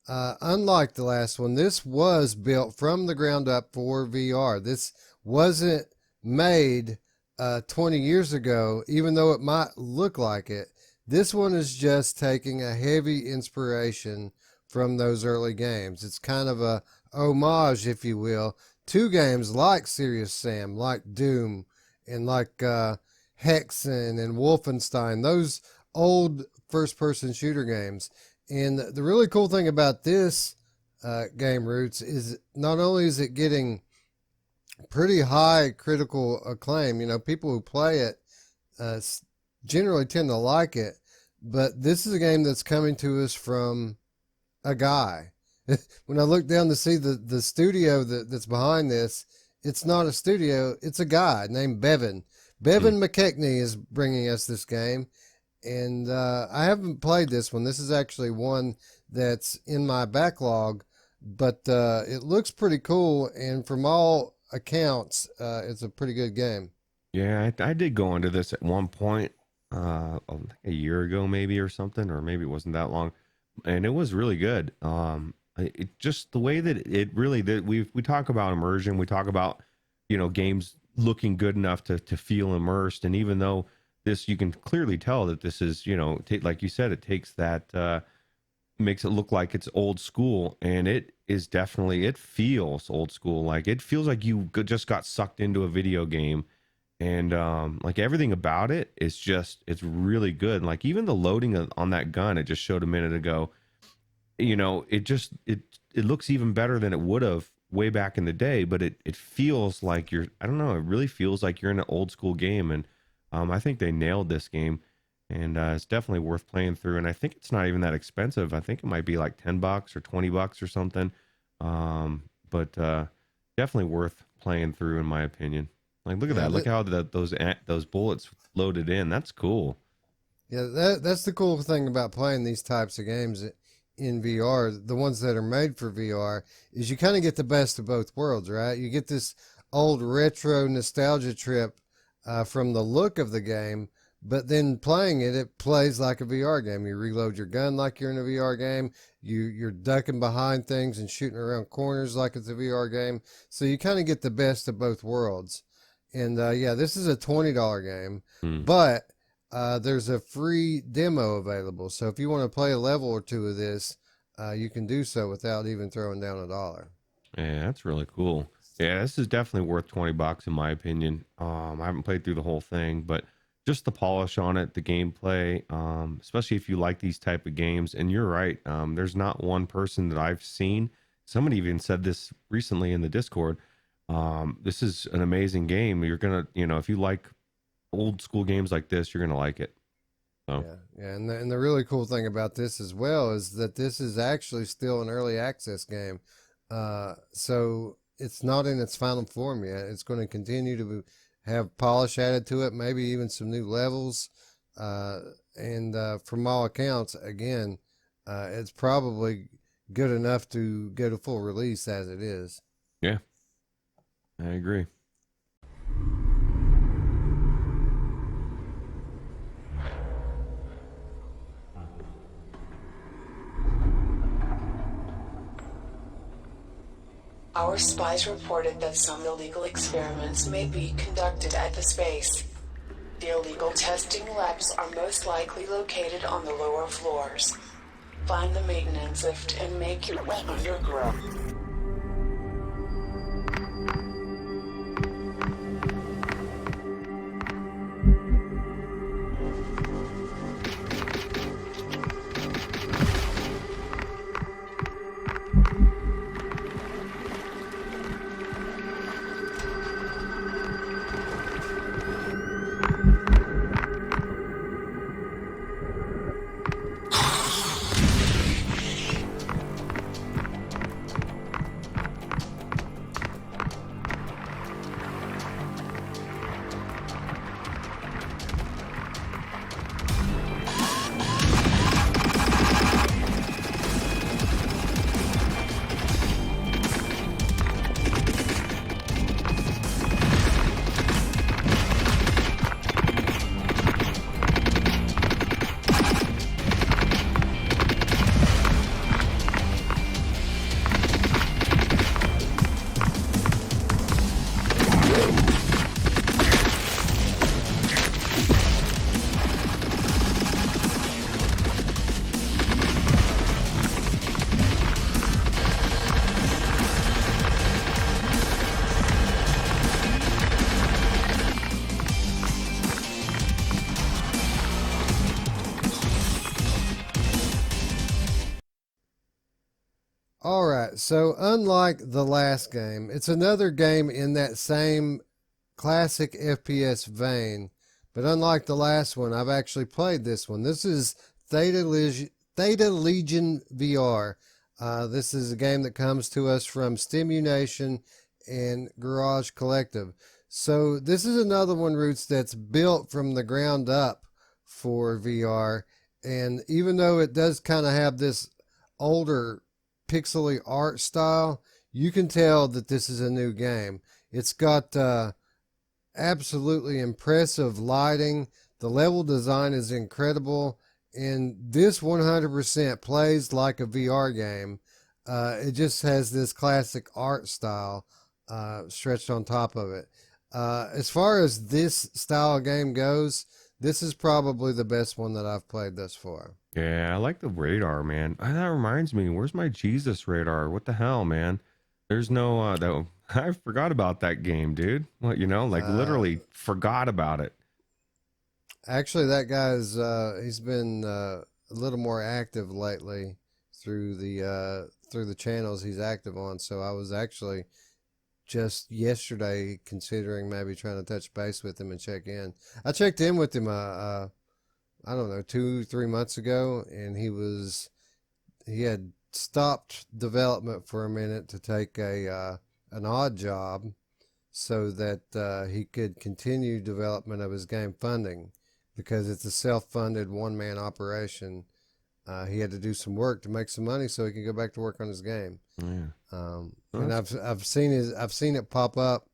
unlike the last one, this was built from the ground up for VR. This wasn't made 20 years ago, even though it might look like it. This one is just taking a heavy inspiration from those early games. It's kind of a homage, if you will, to games like Serious Sam, like Doom, and like Hexen and Wolfenstein, those old first-person shooter games. And the really cool thing about this game, Ruuts, is not only is it getting pretty high critical acclaim, you know, people who play it generally tend to like it, but this is a game that's coming to us from a guy. When I look down to see the studio that's behind this, it's not a studio, it's a guy named Bevan. Bevan McKechnie is bringing us this game, and I haven't played this one. This is actually one that's in my backlog, but it looks pretty cool, and from all accounts, it's a pretty good game. Yeah, I did go into this at one point, a year ago maybe or something, or maybe it wasn't that long, and it was really good. It just the way that it really that we talk about immersion, we talk about, you know, games looking good enough to feel immersed, and even though this, you can clearly tell that this is, you know, like you said, it takes that makes it look like it's old school, and it is definitely, it feels old school. Like it feels like you just got sucked into a video game, and like everything about it is just, it's really good. Like even the loading on that gun, it just showed a minute ago, you know, it looks even better than it would have way back in the day, but it feels like you're, I don't know, it really feels like you're in an old school game. And I think they nailed this game, and it's definitely worth playing through. And I think it's not even that expensive. I think it might be like $10 or $20 or something. But definitely worth playing through, in my opinion. Like, look at that. Look how those bullets loaded in. That's cool. Yeah, that's the cool thing about playing these types of games in VR, the ones that are made for VR, is you kind of get the best of both worlds, right? You get this old retro nostalgia trip from the look of the game, but then playing it, it plays like a VR game. You reload your gun like you're in a VR game. You're ducking behind things and shooting around corners like it's a VR game. So you kind of get the best of both worlds. And yeah, this is a $20 game, but there's a free demo available. So if you want to play a level or two of this, you can do so without even throwing down $1. Yeah, that's really cool. Yeah, this is definitely worth $20 in my opinion. I haven't played through the whole thing, but just the polish on it, the gameplay, especially if you like these type of games. And you're right, there's not one person that I've seen. Somebody even said this recently in the Discord. This is an amazing game. You're gonna, you know, if you like old school games like this, you're gonna like it. So. Yeah, and the really cool thing about this as well is that this is actually still an early access game, so it's not in its final form yet. It's going to continue to have polish added to it, maybe even some new levels, and from all accounts, again, it's probably good enough to go to full release as it is. Yeah, I agree. Our spies reported that some illegal experiments may be conducted at the space. The illegal testing labs are most likely located on the lower floors. Find the maintenance lift and make your way underground. right, so unlike the last game, it's another game in that same classic FPS vein, but unlike the last one, I've actually played this one. This is Theta Legion VR. This is a game that comes to us from Stimunation and Garage Collective. So this is another one, Ruuts, that's built from the ground up for VR. And even though it does kind of have this older pixely art style, you can tell that this is a new game. It's got absolutely impressive lighting. The level design is incredible. And this 100% plays like a VR game. It just has this classic art style stretched on top of it. As far as this style of game goes, this is probably the best one that I've played thus far. Yeah, I like the radar, man. That reminds me, where's my Jesus radar? What the hell, man? There's no that I forgot about that game, dude. What, literally forgot about it. Actually, that guy's he's been a little more active lately through the channels he's active on. So I was actually just yesterday considering maybe trying to touch base with him and check in. I checked in with him I don't know, 2-3 months ago, and he had stopped development for a minute to take an odd job so that he could continue development of his game funding, because it's a self-funded one-man operation. He had to do some work to make some money so he could go back to work on his game. Yeah. And I've seen it pop up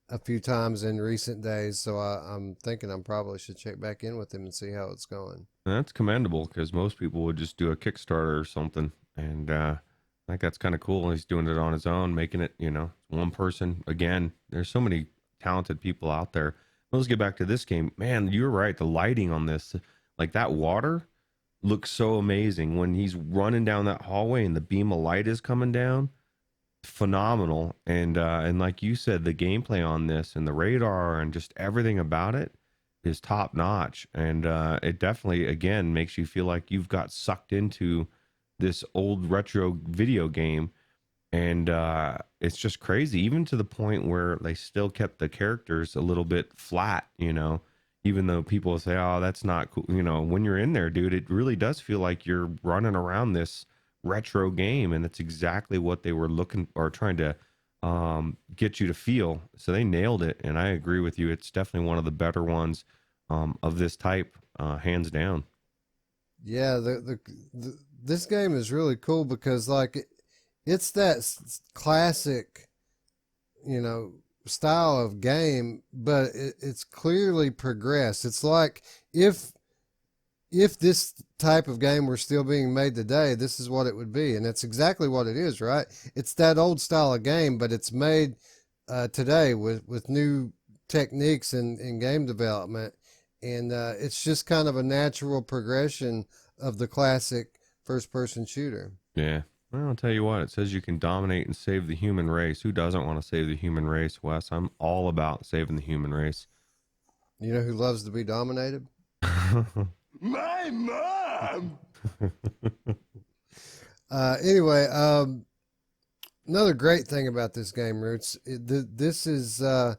a few times in recent days, so I'm thinking I probably should check back in with him and see how it's going. That's commendable, because most people would just do a Kickstarter or something, and I think that's kind of cool. He's doing it on his own, making it, one person. Again, there's so many talented people out there. Let's get back to this game. Man, you're right. The lighting on this, like that water, looks so amazing when he's running down that hallway and the beam of light is coming down. Phenomenal. And like you said, the gameplay on this and the radar and just everything about it is top notch. And it definitely, again, makes you feel like you've got sucked into this old retro video game. And it's just crazy, even to the point where they still kept the characters a little bit flat, even though people say, oh, that's not cool. When you're in there, dude, it really does feel like you're running around this retro game, and it's exactly what they were looking or trying to get you to feel. So they nailed it, and I agree with you. It's definitely one of the better ones of this type, hands down. Yeah, this game is really cool because it's that classic, style of game, but it's clearly progressed. It's like if this type of game were still being made today, this is what it would be, and that's exactly what it is, right? It's that old style of game, but it's made today with new techniques in game development, and it's just kind of a natural progression of the classic first-person shooter. Yeah. Well, I'll tell you what, it says you can dominate and save the human race. Who doesn't want to save the human race, Wes? I'm all about saving the human race. You know who loves to be dominated? My mom! Anyway, another great thing about this game, Ruuts, this is an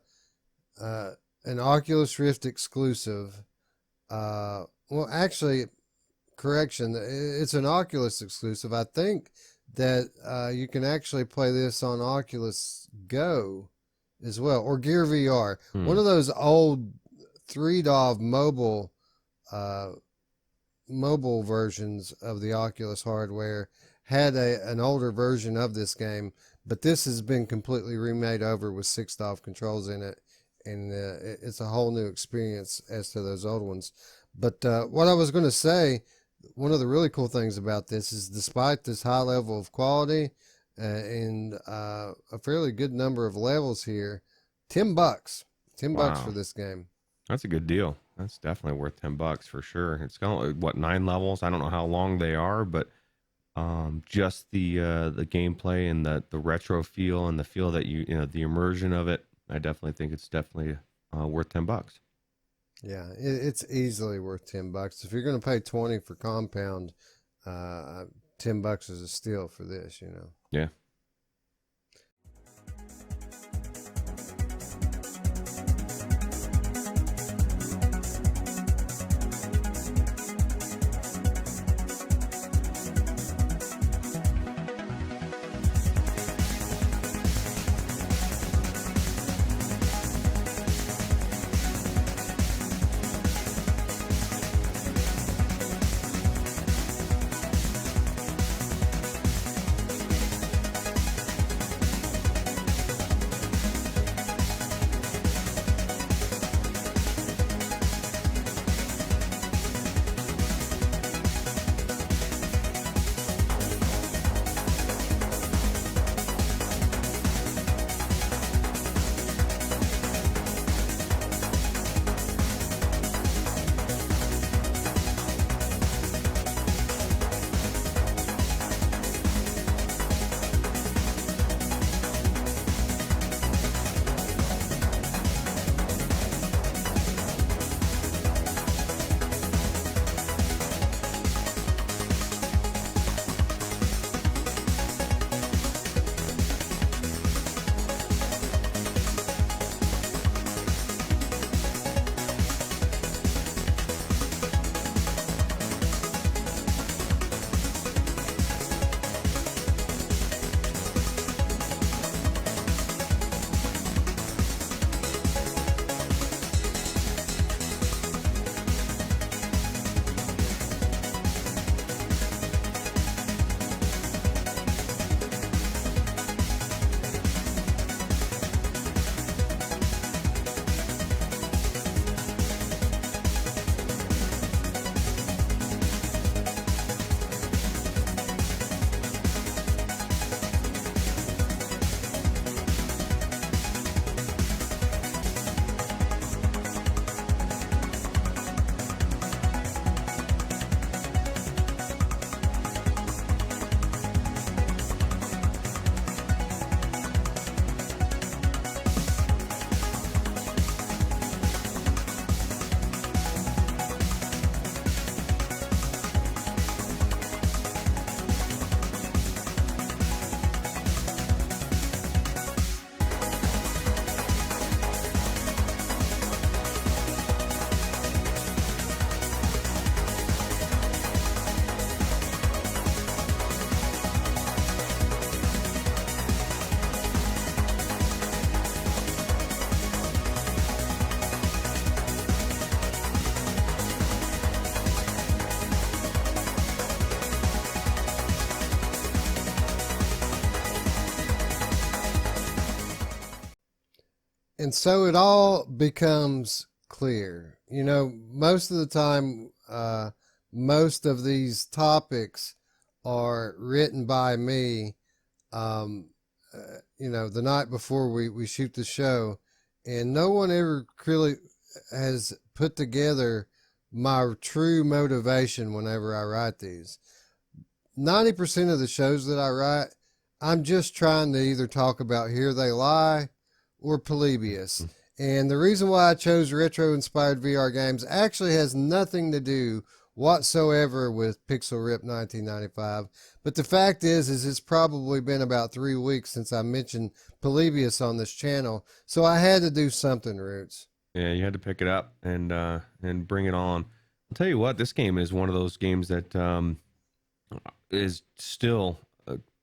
Oculus Rift exclusive. Well, actually, correction, it's an Oculus exclusive. I think that you can actually play this on Oculus Go as well, or Gear VR. One of those old 3DOV mobile versions of the Oculus hardware had an older version of this game, but this has been completely remade over with 6DOV controls in it, and it's a whole new experience as to those old ones. But what I was going to say, one of the really cool things about this is, despite this high level of quality and a fairly good number of levels here, $10. $10 for this game. That's a good deal. That's definitely worth $10 for sure. It's got, what, 9 levels? I don't know how long they are, but just the gameplay and the retro feel and the feel that the immersion of it, I definitely think it's definitely worth $10. Yeah, it's easily worth $10. If you're going to pay 20 for Compound, $10 is a steal for this. Yeah, And so it all becomes clear. You know, most of the time, most of these topics are written by me, you know, the night before we shoot the show. And no one ever really has put together my true motivation whenever I write these. 90% of the shows that I write, I'm just trying to either talk about Here They Lie or Polybius. And the reason why I chose retro-inspired VR games actually has nothing to do whatsoever with Pixel Rip 1995. But the fact is it's probably been about 3 weeks since I mentioned Polybius on this channel. So I had to do something, Ruuts. Yeah, you had to pick it up and bring it on. I'll tell you what, this game is one of those games that is still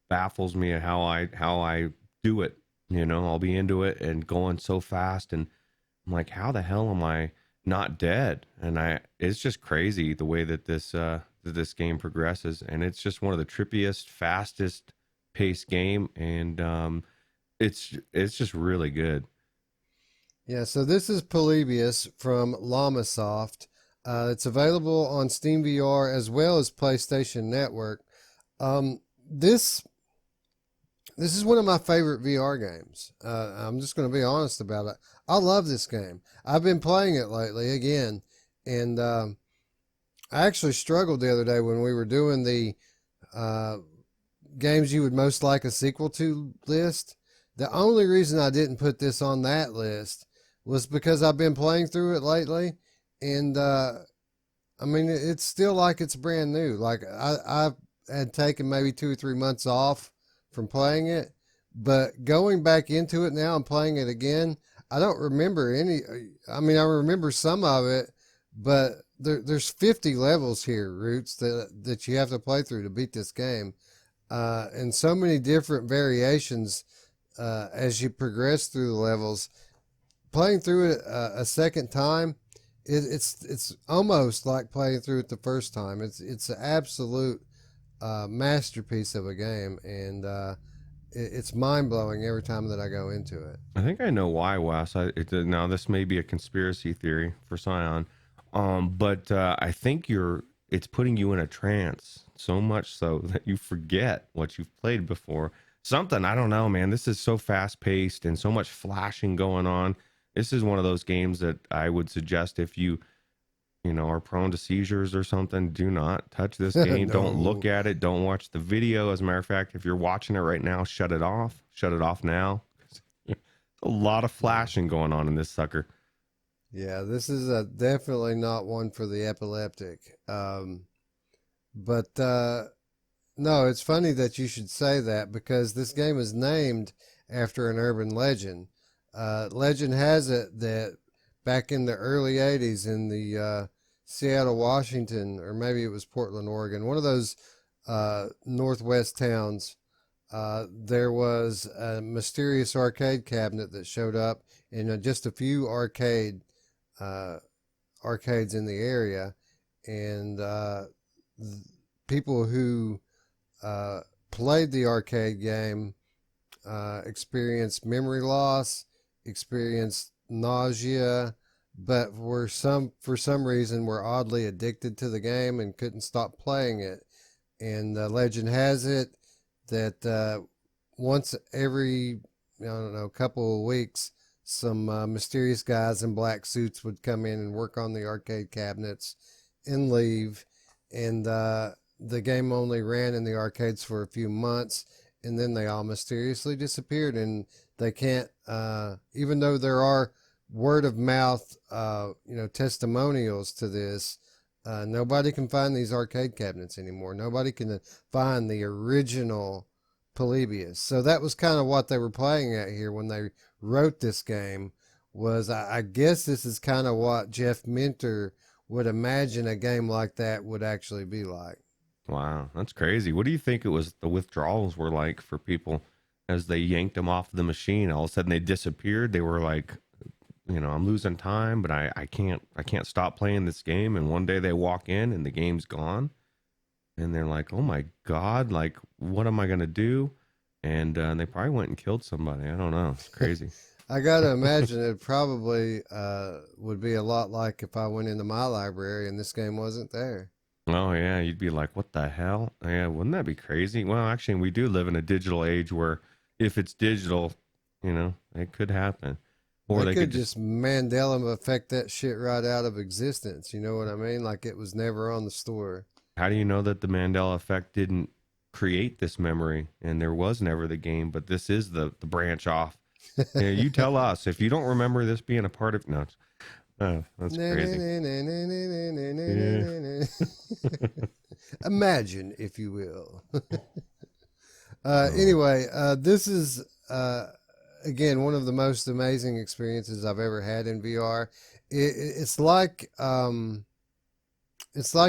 baffles me at how I do it. You know, I'll be into it and going so fast, and I'm like, how the hell am I not dead? And it's just crazy the way that this game progresses, and it's just one of the trippiest, fastest paced game, and it's just really good. Yeah, so this is Polybius from Llamasoft. It's available on Steam VR as well as PlayStation Network. This is one of my favorite VR games. I'm just going to be honest about it. I love this game. I've been playing it lately again, and I actually struggled the other day when we were doing the games you would most like a sequel to list. The only reason I didn't put this on that list was because I've been playing through it lately, and I mean, it's still like it's brand new. Like I had taken maybe 2 or 3 months off from playing it, but going back into it now and playing it again, I don't remember any. I mean, I remember some of it, but there's 50 levels here, Ruuts, that you have to play through to beat this game, and so many different variations as you progress through the levels. Playing through it a second time, it's almost like playing through it the first time. It's an absolute masterpiece of a game, and it's mind-blowing every time that I go into it. I think I know why, Wes. Now this may be a conspiracy theory for Scion, but I think it's putting you in a trance so much so that you forget what you've played before. Something, I don't know, man. This is so fast-paced and so much flashing going on. This is one of those games that I would suggest if you are prone to seizures or something, do not touch this game. No. Don't look at it. Don't watch the video. As a matter of fact, if you're watching it right now, shut it off. Shut it off now. There's a lot of flashing going on in this sucker. Yeah, this is definitely not one for the epileptic. But no, it's funny that you should say that, because this game is named after an urban legend. Legend has it that back in the early 80s in the Seattle, Washington, or maybe it was Portland, Oregon, one of those northwest towns, there was a mysterious arcade cabinet that showed up in just a few arcades in the area, and people who played the arcade game experienced memory loss, experienced nausea, but for some reason were oddly addicted to the game and couldn't stop playing it. And legend has it that once every, I don't know, couple of weeks, some mysterious guys in black suits would come in and work on the arcade cabinets and leave, and the game only ran in the arcades for a few months, and then they all mysteriously disappeared. And they can't, even though there are word of mouth, testimonials to this, nobody can find these arcade cabinets anymore. Nobody can find the original Polybius. So that was kind of what they were playing at here when they wrote this game. Was I guess this is kind of what Jeff Minter would imagine a game like that would actually be like. Wow, that's crazy. What do you think the withdrawals were like for people as they yanked them off the machine? All of a sudden they disappeared. They were like, I'm losing time, but I can't stop playing this game. And one day they walk in and the game's gone, and they're like, oh my God, like, what am I going to do? And they probably went and killed somebody. I don't know. It's crazy. I gotta imagine it probably would be a lot like if I went into my library and this game wasn't there. Oh yeah, you'd be like, what the hell? Yeah, wouldn't that be crazy? Well, actually, we do live in a digital age where if it's digital, it could happen. Or They they could could just Mandela affect that shit right out of existence. You know what I mean? Like it was never on the store. how do you know that the Mandela effect didn't create this memory and there was never the game, but this is the branch off? Yeah, you tell us if you don't remember this being a part of. No, oh, that's crazy. Yeah. Imagine, if you will. Anyway, this is again one of the most amazing experiences I've ever had in VR. It's like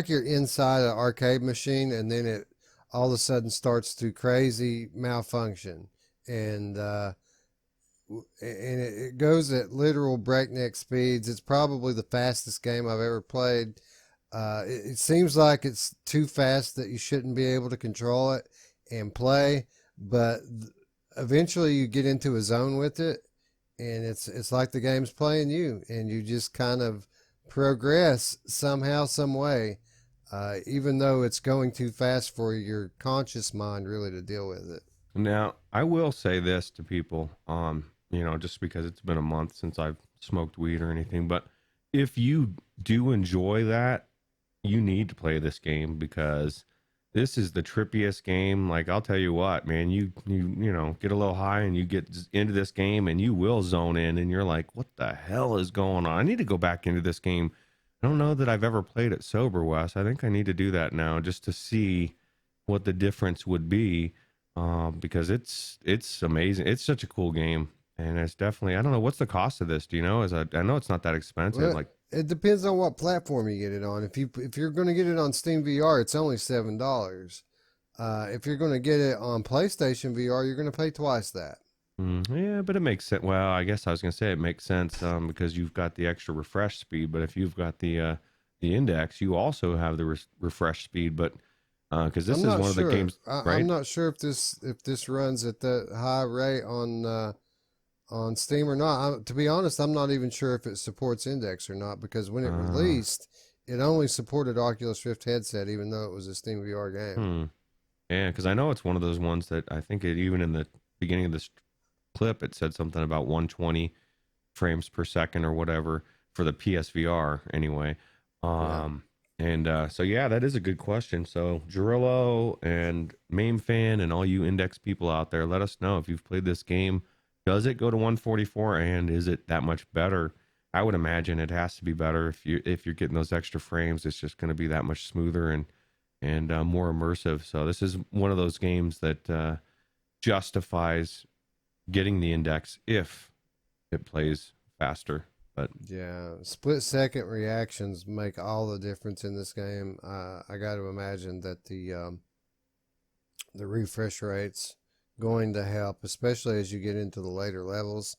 you're inside an arcade machine, and then it all of a sudden starts to crazy malfunction, and it goes at literal breakneck speeds. It's probably the fastest game I've ever played. It seems like it's too fast that you shouldn't be able to control it and play, but eventually you get into a zone with it, and it's like the game's playing you, and you just kind of progress somehow, some way, even though it's going too fast for your conscious mind really to deal with it. Now, I will say this to people, just because it's been a month since I've smoked weed or anything, but if you do enjoy that, you need to play this game because this is the trippiest game. Like, I'll tell you what, man, you get a little high and you get into this game and you will zone in and you're like, what the hell is going on? I need to go back into this game. I don't know that I've ever played it sober, Wes. I think I need to do that now just to see what the difference would be. Because it's amazing. It's such a cool game, and it's definitely, I don't know, what's the cost of this? Do you know? I know it's not that expensive. Well, like it depends on what platform you get it on. If you're going to get it on Steam VR, it's only $7. If you're going to get it on PlayStation VR, you're going to pay twice that. Yeah, but it makes sense. Well, I guess I was gonna say it makes sense because you've got the extra refresh speed. But if you've got the index, you also have the refresh speed. But because this is one of the games, right? I'm not sure if this runs at that high rate on Steam or not. To be honest, I'm not even sure if it supports index or not, because when it released, it only supported Oculus Rift headset, even though it was a Steam VR game. Yeah, because I know it's one of those ones that I think even in the beginning of this clip, it said something about 120 frames per second or whatever for the PSVR anyway. So yeah, that is a good question. So Gerillo and Mamefan and all you index people out there, let us know if you've played this game. Does it go to 144 and is it that much better? I would imagine it has to be better. If you're getting those extra frames, it's just going to be that much smoother and more immersive. So this is one of those games that justifies getting the index if it plays faster. But yeah, split second reactions make all the difference in this game. I got to imagine that the refresh rate's going to help, especially as you get into the later levels.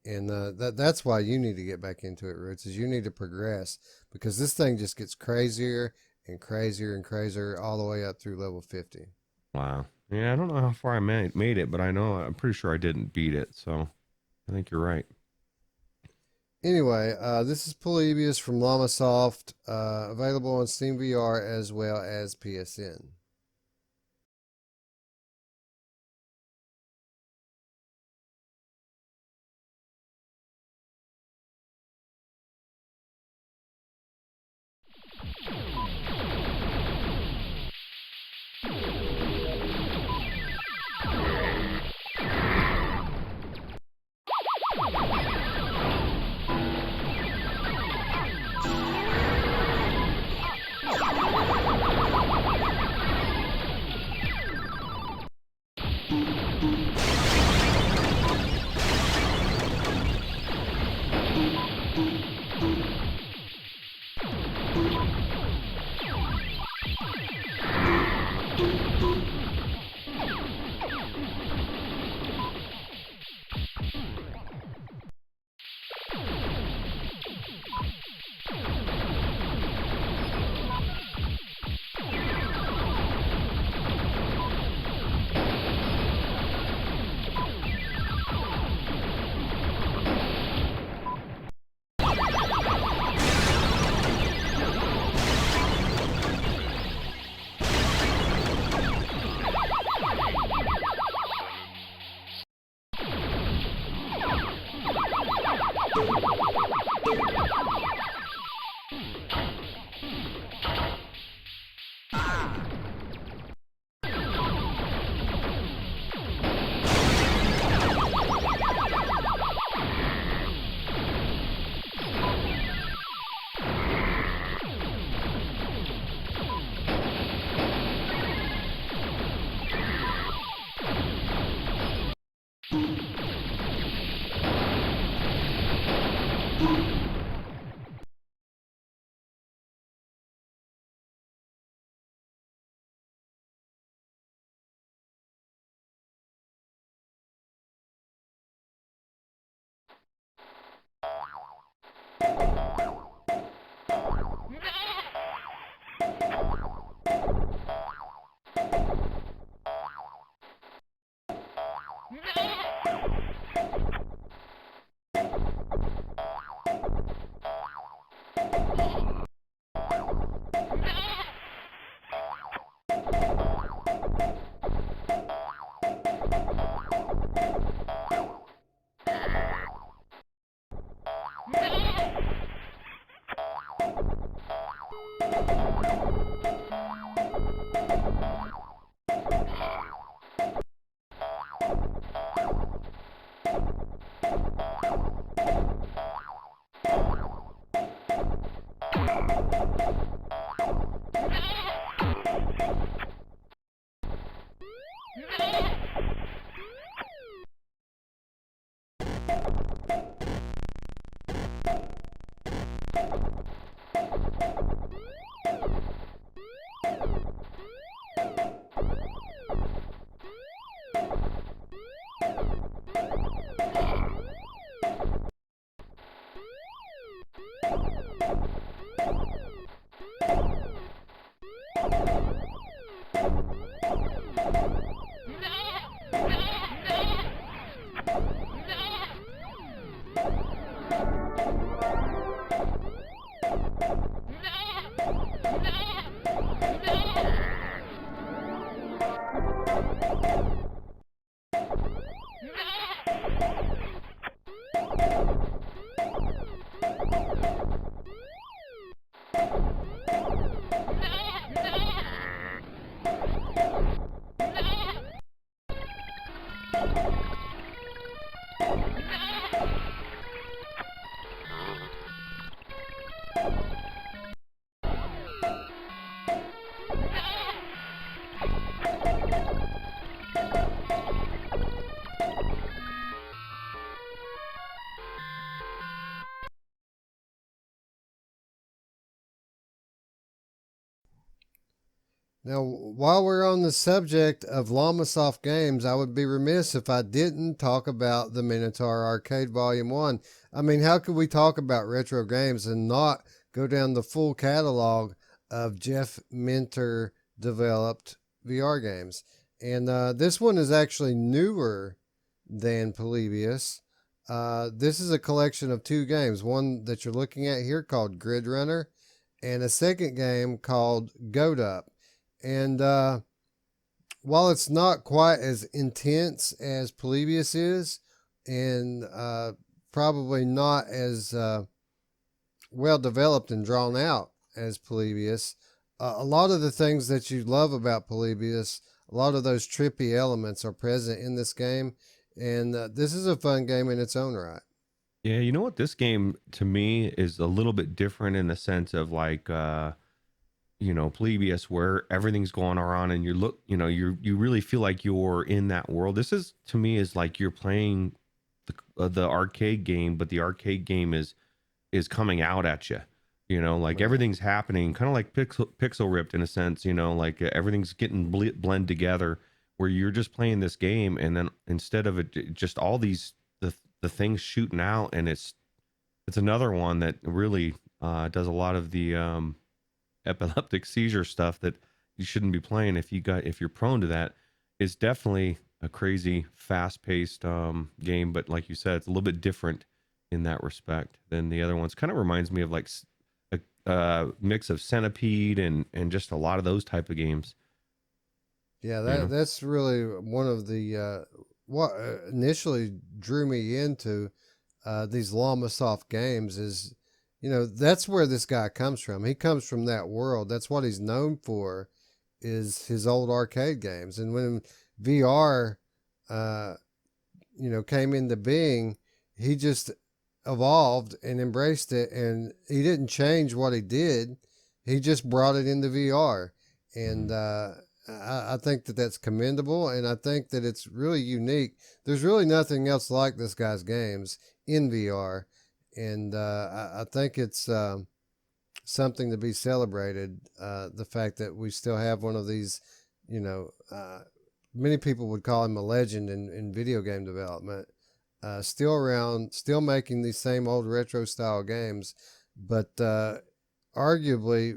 And that's why you need to get back into it, Ruuts, is you need to progress, because this thing just gets crazier and crazier and crazier all the way up through level 50. Wow. Yeah, I don't know how far I made it, but I'm pretty sure I didn't beat it. So I think you're right. Anyway, this is Polybius from Llamasoft, available on Steam VR as well as PSN. Now, while we're on the subject of Llamasoft games, I would be remiss if I didn't talk about the Minotaur Arcade Volume 1. I mean, how could we talk about retro games and not go down the full catalog of Jeff Minter developed VR games? And this one is actually newer than Polybius. This is a collection of two games, one that you're looking at here called Grid Runner, and a second game called Goat Up. And while it's not quite as intense as Polybius is, and probably not as well developed and drawn out as Polybius, a lot of the things that you love about Polybius, a lot of those trippy elements are present in this game. And this is a fun game in its own right. Yeah, you know what? This game to me is a little bit different in the sense of like, Polybius, where everything's going around and you really feel like you're in that world. This is to me is like you're playing the arcade game, but the arcade game is coming out at you. Like Right. everything's happening, kind of like pixel ripped in a sense. Like everything's getting blend together, where you're just playing this game, and then instead of it, just all these the things shooting out, and it's another one that really does a lot of the epileptic seizure stuff that you shouldn't be playing if you're prone to that. Is definitely a crazy fast paced game, but like you said, it's a little bit different in that respect than the other ones. Kind of reminds me of like a mix of Centipede and just a lot of those type of games. Yeah, You know? that's really one of the what initially drew me into these Llama Soft games is, that's where this guy comes from. He comes from that world. That's what he's known for, is his old arcade games. And when VR, came into being, he just evolved and embraced it, and he didn't change what he did. He just brought it into VR, and I think that that's commendable, and I think that it's really unique. There's really nothing else like this guy's games in VR, and I think it's something to be celebrated. The fact that we still have one of these, many people would call him a legend in video game development. Still around, still making these same old retro style games, but arguably,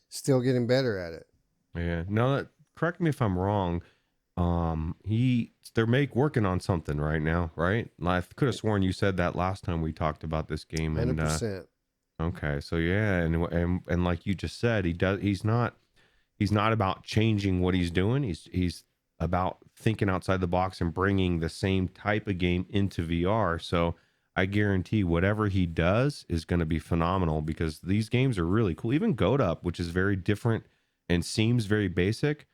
still getting better at it. Yeah. No, correct me if I'm wrong. They're working on something right now, right? I could have sworn you said that last time we talked about this game. 100%. Okay, so yeah, and like you just said, he's not about changing what he's doing. He's about thinking outside the box and bringing the same type of game into VR. So I guarantee whatever he does is going to be phenomenal, because these games are really cool. Even Goat Up, which is very different and seems very basic,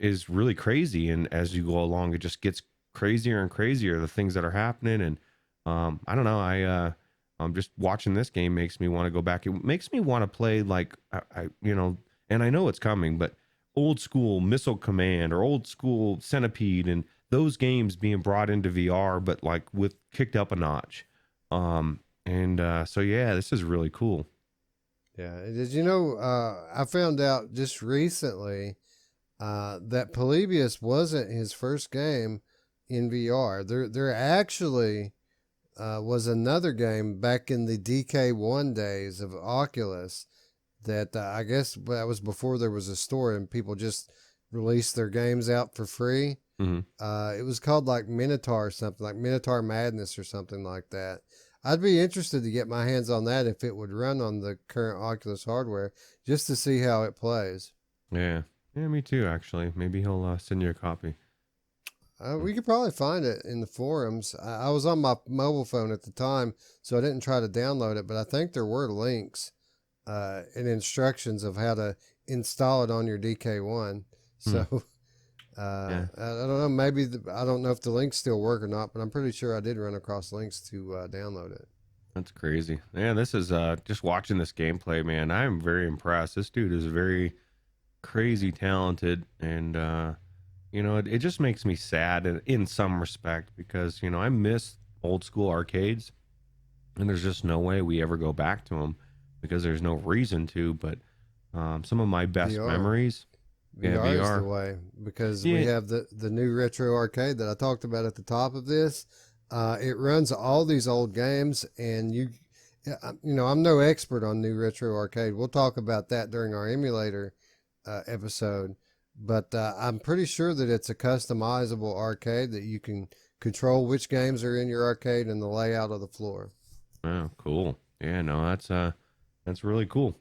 is really crazy. And as you go along, it just gets crazier and crazier, the things that are happening. And I don't know, I'm just watching this game makes me want to go back. It makes me want to play like and I know it's coming, but old school Missile Command or old school Centipede, and those games being brought into VR, but like with kicked up a notch. So yeah, this is really cool. Yeah. Did you know, I found out just recently that Polybius wasn't his first game in VR. There actually was another game back in the DK1 days of Oculus that I guess that was before there was a store and people just released their games out for free. Mm-hmm. It was called like Minotaur or something, like Minotaur Madness or something like that. I'd be interested to get my hands on that if it would run on the current Oculus hardware, just to see how it plays. Yeah, me too, actually. Maybe he'll send you a copy. We could probably find it in the forums. I was on my mobile phone at the time, so I didn't try to download it, but I think there were links and instructions of how to install it on your DK1. So I don't know, maybe I don't know if the links still work or not, but I'm pretty sure I did run across links to download it. That's crazy. Yeah, this is just watching this gameplay, man. I'm very impressed. This dude is very crazy talented, and it just makes me sad in some respect, because I miss old school arcades, and there's just no way we ever go back to them, because there's no reason to. But some of my best memories, VR is the way, because we have the new retro arcade that I talked about at the top of this. It runs all these old games, and I'm no expert on new retro arcade. We'll talk about that during our emulator episode, but I'm pretty sure that it's a customizable arcade that you can control which games are in your arcade and the layout of the floor. Oh, cool. Yeah, no, that's really cool.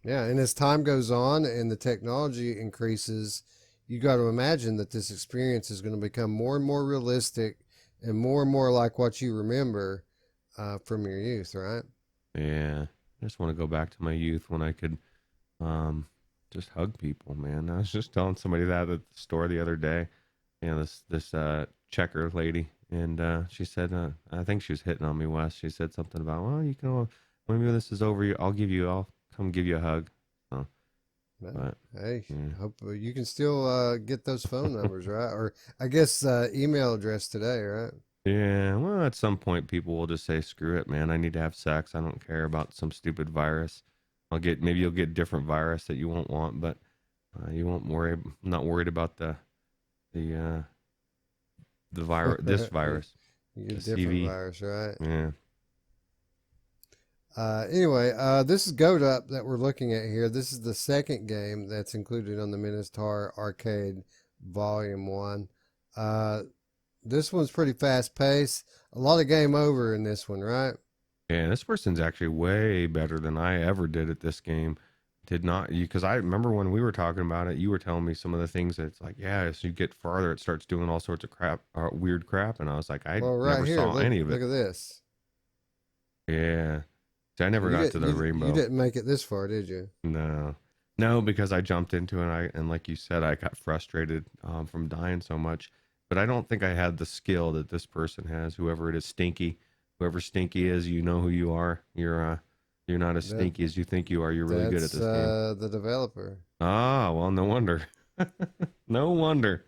Yeah, and as time goes on and the technology increases, you got to imagine that this experience is going to become more and more realistic and more like what you remember from your youth, right? Yeah, I just want to go back to my youth when I could just hug people, man. I was just telling somebody that at the store the other day. This checker lady, and she said, I think she was hitting on me, Wes. She said something about, well, you can, when this is over, I'll come give you a hug. So, but hey, yeah. Hope you can still get those phone numbers, right? Or I guess email address today, right? Yeah, well, at some point people will just say, screw it, man. I need to have sex. I don't care about some stupid virus. Maybe you'll get different virus that you won't want, but you won't worry. I'm not worried about the virus, this virus. You get a different CV virus, right? Yeah. Anyway, this is Goat Up that we're looking at here. This is the second game that's included on the Minotaur Arcade Volume 1. This one's pretty fast paced. A lot of game over in this one, right? Yeah, this person's actually way better than I ever did at this game. Did not you? Because I remember when we were talking about it, you were telling me some of the things that it's like, yeah, as you get farther, it starts doing all sorts of crap, weird crap, and I was like, I Well, right never here, saw any of look it. at this. Yeah, see, I never got to the rainbow. You didn't make it this far, did you? No, no, because I jumped into it, and like you said, I got frustrated from dying so much. But I don't think I had the skill that this person has. Whoever it is, Stinky, whoever Stinky is, you know who you are. You're not as That- stinky as you think you are. You're really good at this game. The developer. Ah, well, no wonder. No wonder.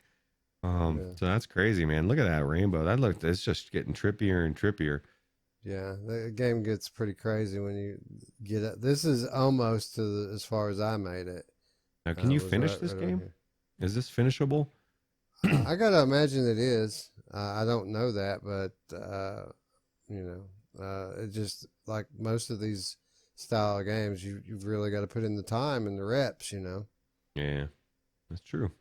Yeah. So that's crazy, man. Look at that rainbow. It's just getting trippier and trippier. Yeah, the game gets pretty crazy when you get it. This is almost as far as I made it. Now, can you Was finish right this on game? here. Is this finishable? I gotta imagine it is. I don't know that, but it just like most of these style of games, you've really got to put in the time and the reps. Yeah, that's true.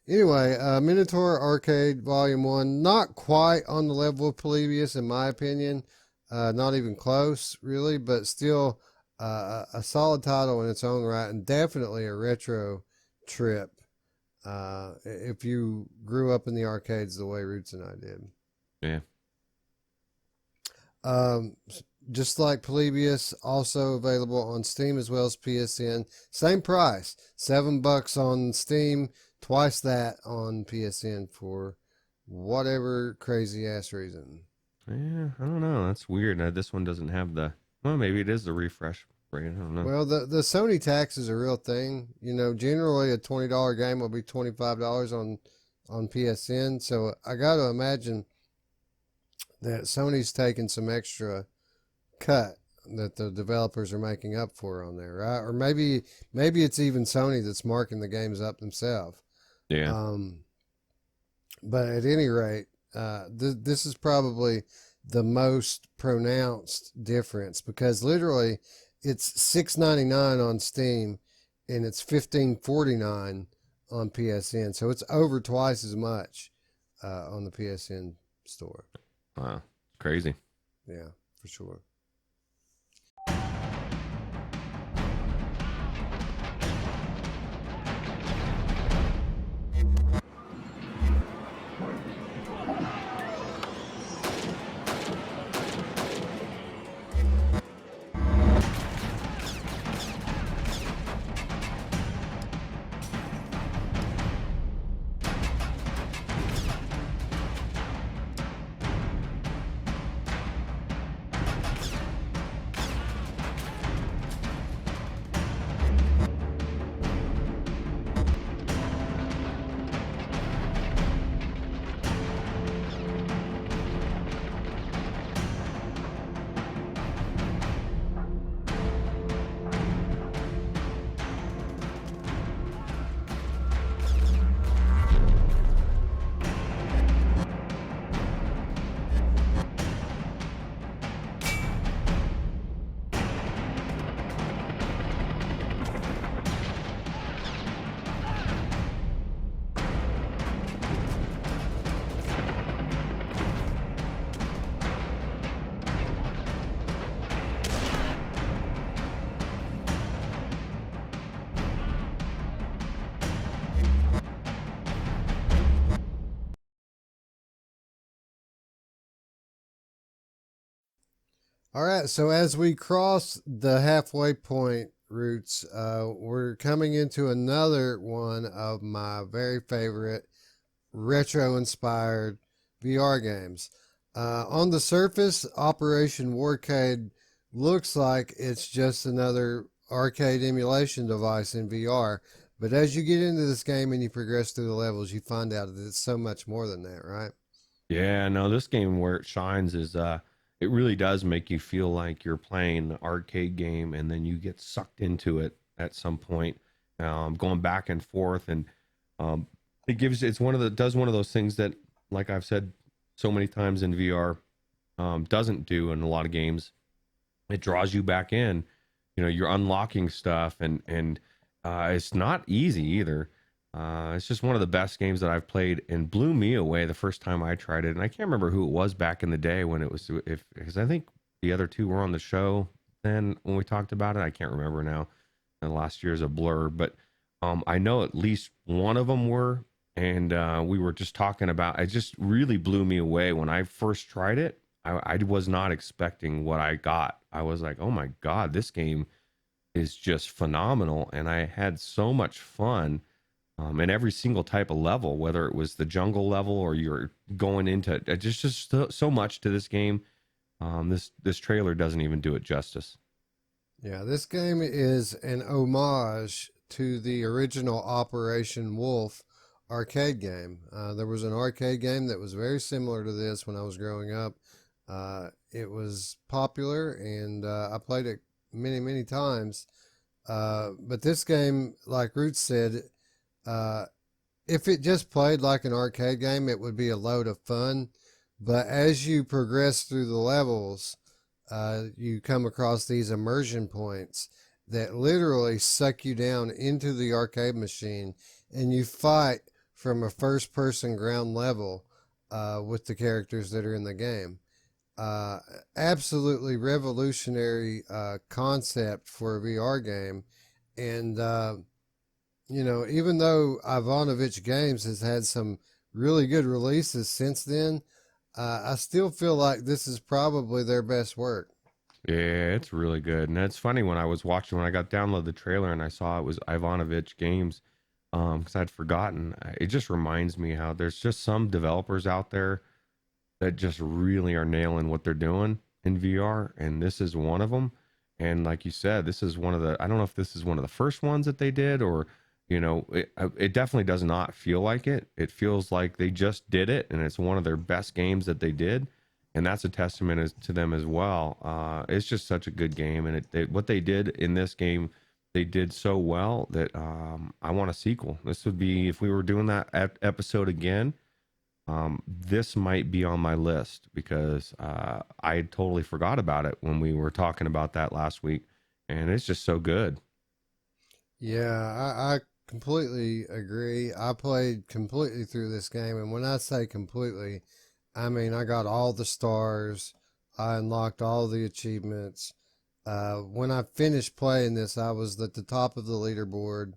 Anyway, Minotaur Arcade Volume 1, not quite on the level of Polybius, in my opinion. Not even close, really, but still a solid title in its own right, and definitely a retro trip if you grew up in the arcades the way Ruuts and I did. Yeah. Just like Polybius, also available on Steam as well as PSN. Same price, $7 on Steam, twice that on PSN for whatever crazy ass reason. Yeah, I don't know. That's weird. This one doesn't have well, maybe it is the refresh rate. I don't know. Well, the Sony tax is a real thing. Generally a $20 game will be $25 on PSN. So I got to imagine that Sony's taking some extra cut that the developers are making up for on there, right? Or maybe it's even Sony that's marking the games up themselves. Yeah. But at any rate, this is probably the most pronounced difference because literally it's $6.99 on Steam and it's $15.49 on PSN. So it's over twice as much on the PSN store. Wow. Crazy. Yeah, for sure. All right, so as we cross the halfway point, Ruuts, we're coming into another one of my very favorite retro-inspired VR games. On the surface, Operation Warcade looks like it's just another arcade emulation device in VR, but as you get into this game and you progress through the levels, you find out that it's so much more than that, right? Yeah, no, this game where it shines is it really does make you feel like you're playing an arcade game and then you get sucked into it at some point, going back and forth, and does one of those things that, like I've said so many times in VR, doesn't do in a lot of games. It draws you back in. You're unlocking stuff, and it's not easy either. It's just one of the best games that I've played, and blew me away the first time I tried it. And I can't remember who it was back in the day when it was, because I think the other two were on the show then when we talked about it. I can't remember now, and last year is a blur, but I know at least one of them were. And we were just talking about, it just really blew me away when I first tried it. I was not expecting what I got. I was like, oh my God, this game is just phenomenal. And I had so much fun in every single type of level, whether it was the jungle level or you're going into just so much to this game. This trailer doesn't even do it justice. Yeah, this game is an homage to the original Operation Wolf arcade game. There was an arcade game that was very similar to this when I was growing up. It was popular, and I played it many, many times. But this game, like Ruuts said, if it just played like an arcade game, it would be a load of fun. But as you progress through the levels, you come across these immersion points that literally suck you down into the arcade machine, and you fight from a first-person ground level with the characters that are in the game. Absolutely revolutionary concept for a VR game, and even though Ivanovich Games has had some really good releases since then, I still feel like this is probably their best work. Yeah, it's really good. And it's funny when I was watching, when I got downloaded the trailer and I saw it was Ivanovich Games, because I'd forgotten. It just reminds me how there's just some developers out there that just really are nailing what they're doing in VR, and this is one of them. And like you said, this is one of the, I don't know if this is one of the first ones that they did, or it definitely does not feel like it. It feels like they just did it, and it's one of their best games that they did, and that's a testament to them as well. It's just such a good game, and what they did in this game, they did so well that I want a sequel. This would be, if we were doing that episode again, this might be on my list, because I totally forgot about it when we were talking about that last week, and it's just so good. Yeah, I completely agree. I played completely through this game, and when I say completely, I mean I got all the stars, I unlocked all the achievements. When I finished playing this, I was at the top of the leaderboard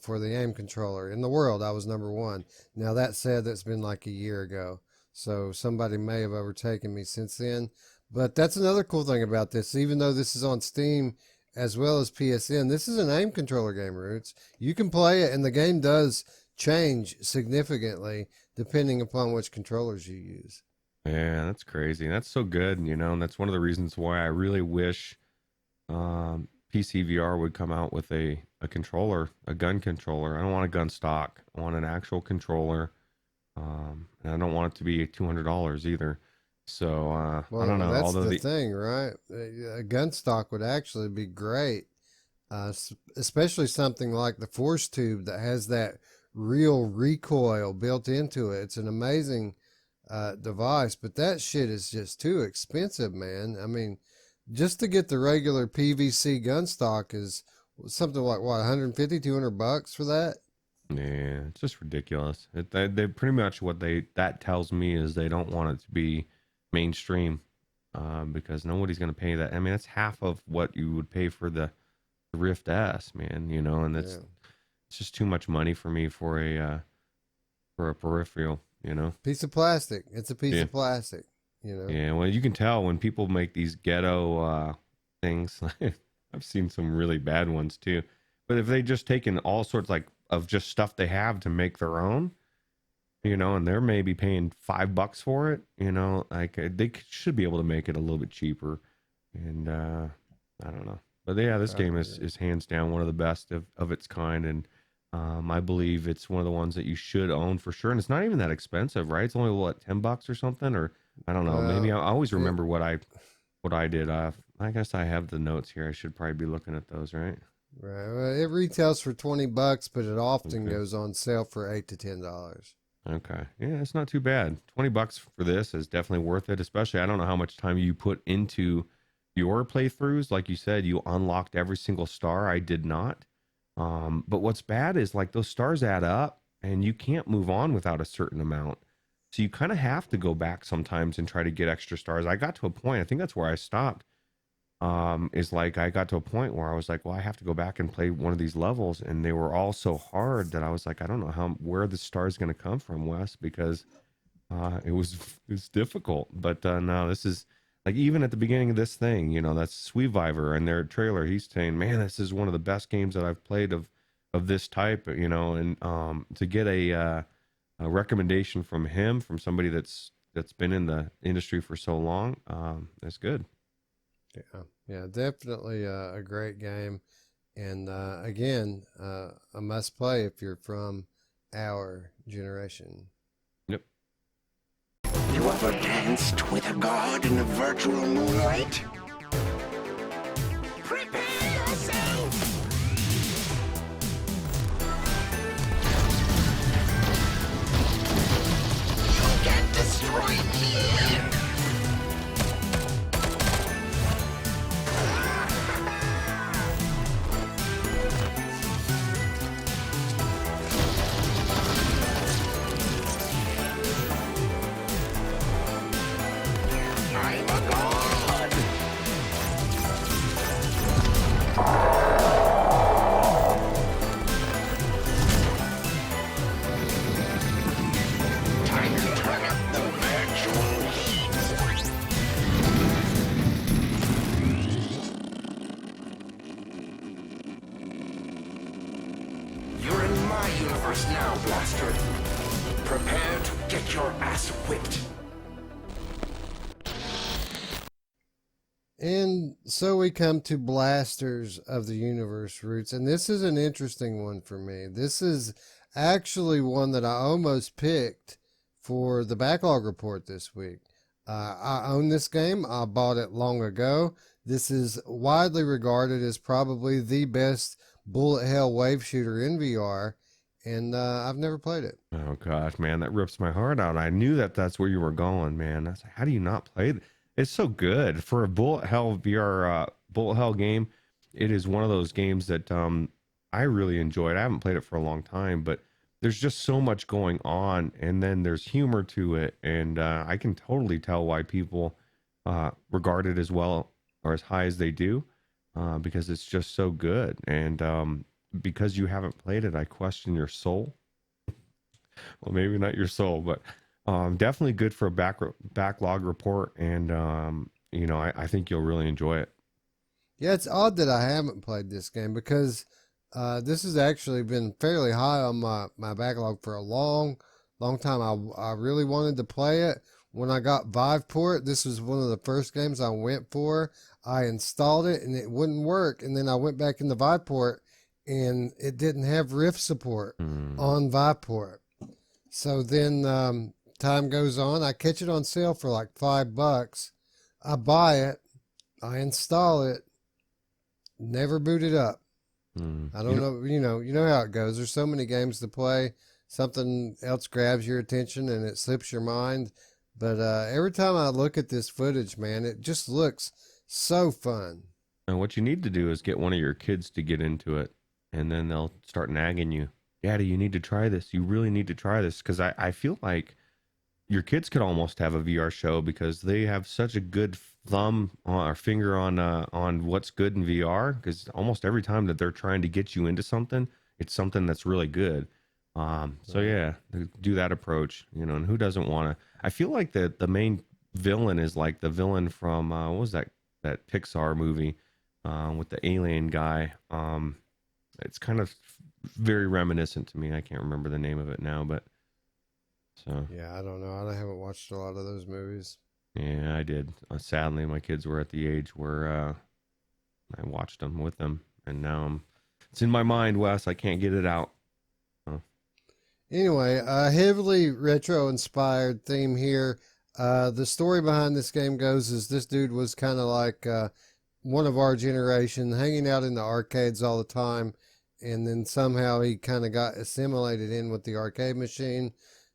for the aim controller in the world. I was number one. Now that said, that's been like a year ago, so somebody may have overtaken me since then. But that's another cool thing about this. Even though this is on Steam as well as PSN, this is an aim controller game, Ruuts. You can play it, and the game does change significantly depending upon which controllers you use. Yeah, that's crazy. That's so good, and that's one of the reasons why I really wish PCVR would come out with a controller, a gun controller. I don't want a gun stock. I want an actual controller, and I don't want it to be $200 either. So Well, I don't know. that's Although the thing, right? A gun stock would actually be great, especially something like the Force Tube that has that real recoil built into it. It's an amazing device, but that shit is just too expensive, man. I mean, just to get the regular PVC gun stock is something like what, 150, $200 for that? yeah, it's just ridiculous. They pretty much what that tells me is they don't want it to be mainstream, because nobody's going to pay that. I mean, that's half of what you would pay for the Rift S, man. And it's just too much money for me for a peripheral. Piece of plastic. It's a piece of plastic. Yeah, well, you can tell when people make these ghetto things. I've seen some really bad ones too. But if they just taken all sorts of just stuff they have to make their own, and they're maybe paying $5 for it, they should be able to make it a little bit cheaper. And I don't know. But yeah, this game is hands down one of the best of its kind. And I believe it's one of the ones that you should own for sure. And it's not even that expensive, right? It's only what, $10 or something, or I don't know. Maybe I always remember what I did. I guess I have the notes here. I should probably be looking at those, right? Right. Well, it retails for $20, but it often goes on sale for $8 to $10. Okay. Yeah, it's not too bad. $20 for this is definitely worth it, especially I don't know how much time you put into your playthroughs. Like you said, you unlocked every single star. I did not. But what's bad is like those stars add up and you can't move on without a certain amount. So you kind of have to go back sometimes and try to get extra stars. I got to a point, I think that's where I stopped, is like I got to a point where I was like, well, I have to go back and play one of these levels, and they were all so hard that I was like, I don't know where the star is going to come from, Wes, because it was difficult. But no, this is like even at the beginning of this thing, that's Sweeviver and their trailer. He's saying, man, this is one of the best games that I've played of this type, and to get a recommendation from him, from somebody that's been in the industry for so long, that's good. Yeah, definitely a great game, and again, a must play if you're from our generation. Yep. You ever danced with a god in the virtual moonlight? Prepare yourself! You get destroyed here! I'm a god! Time to turn up the virtual heat! You're in my universe now, Blaster. Prepare to get your ass whipped. And so we come to Blasters of the Universe, Ruuts, and this is an interesting one for me. This is actually one that I almost picked for the backlog report this week. I own this game. I bought it long ago. This is widely regarded as probably the best bullet hell wave shooter in VR, and I've never played it. Oh gosh, man, that rips my heart out. I knew that's where you were going, man. I was like, how do you not play it? It's so good for a bullet hell VR bullet hell game. It is one of those games that I really enjoyed. I haven't played it for a long time, but there's just so much going on, and then there's humor to it, and I can totally tell why people regard it as well or as high as they do, because it's just so good. And because you haven't played it, I question your soul. Well, maybe not your soul, but definitely good for a backlog report, and I think you'll really enjoy it. Yeah, it's odd that I haven't played this game because this has actually been fairly high on my backlog for a long time. I really wanted to play it. When I got Viveport, this was one of the first games I went for. I installed it and it wouldn't work, and then I went back into Viveport and it didn't have Rift support on Viveport. So then time goes on. I catch it on sale for like $5. I buy it. I install it. Never boot it up. I don't know. You know how it goes. There's so many games to play. Something else grabs your attention and it slips your mind. But every time I look at this footage, man, it just looks so fun. And what you need to do is get one of your kids to get into it, and then they'll start nagging you. Daddy, you need to try this. You really need to try this. Because I feel like your kids could almost have a VR show because they have such a good thumb or finger on what's good in VR. Because almost every time that they're trying to get you into something, it's something that's really good. So yeah, do that approach, and who doesn't want to? I feel like the main villain is like the villain from what was that Pixar movie with the alien guy. It's kind of very reminiscent to me. I can't remember the name of it now, but so yeah, I don't know. I haven't watched a lot of those movies. Yeah, I did. Sadly, my kids were at the age where I watched them with them, and now it's in my mind, Wes. I can't get it out. Anyway, a heavily retro-inspired theme here. The story behind this game goes is this dude was kind of like one of our generation, hanging out in the arcades all the time, and then somehow he kind of got assimilated in with the arcade machine,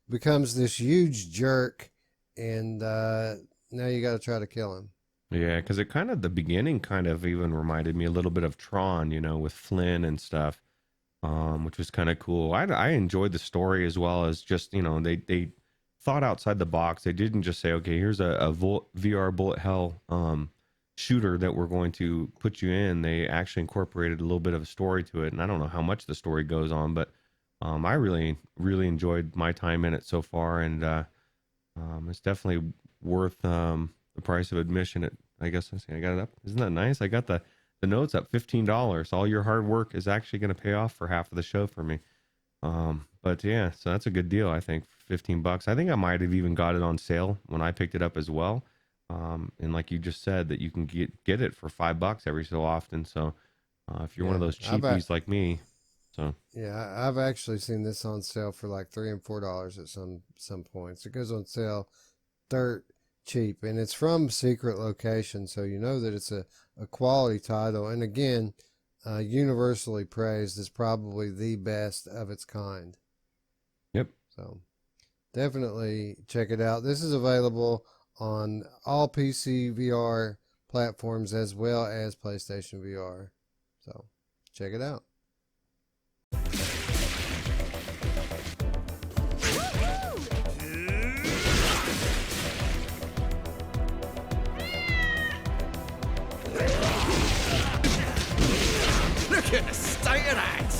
becomes this huge jerk, and now you got to try to kill him. Yeah, because it kind of, the beginning kind of even reminded me a little bit of Tron, with Flynn and stuff. Which was kind of cool. I enjoyed the story as well as just, they thought outside the box. They didn't just say, okay, here's a VR bullet hell shooter that we're going to put you in, they actually incorporated a little bit of a story to it. And I don't know how much the story goes on, but I really, really enjoyed my time in it so far. And it's definitely worth the price of admission. I guess I got it up. Isn't that nice? I got the notes up $15. All your hard work is actually going to pay off for half of the show for me. But yeah, so that's a good deal. I think $15. I think I might have even got it on sale when I picked it up as well. And like you just said, that you can get it for $5 every so often. So if you're one of those cheapies like me, so yeah, I've actually seen this on sale for like $3 and $4 at some points. It goes on sale dirt cheap, and it's from secret location, so you know that it's a quality title. And again, universally praised as probably the best of its kind. Yep. So definitely check it out. This is available on all PC VR platforms as well as PlayStation VR. So check it out. Look at the state of that!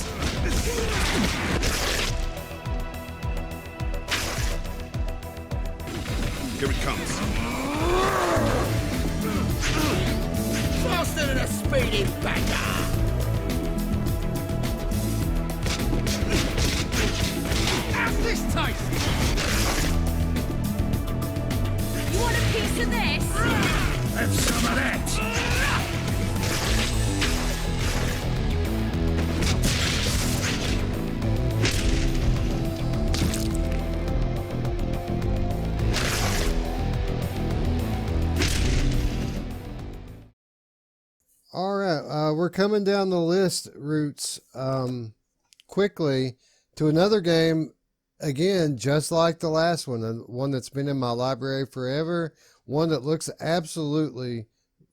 Here it comes. Faster than a speeding bagger! How's this taste? You want a piece of this? Have some of that! All right, we're coming down the list, Ruuts, quickly to another game, again, just like the last one that's been in my library forever, one that looks absolutely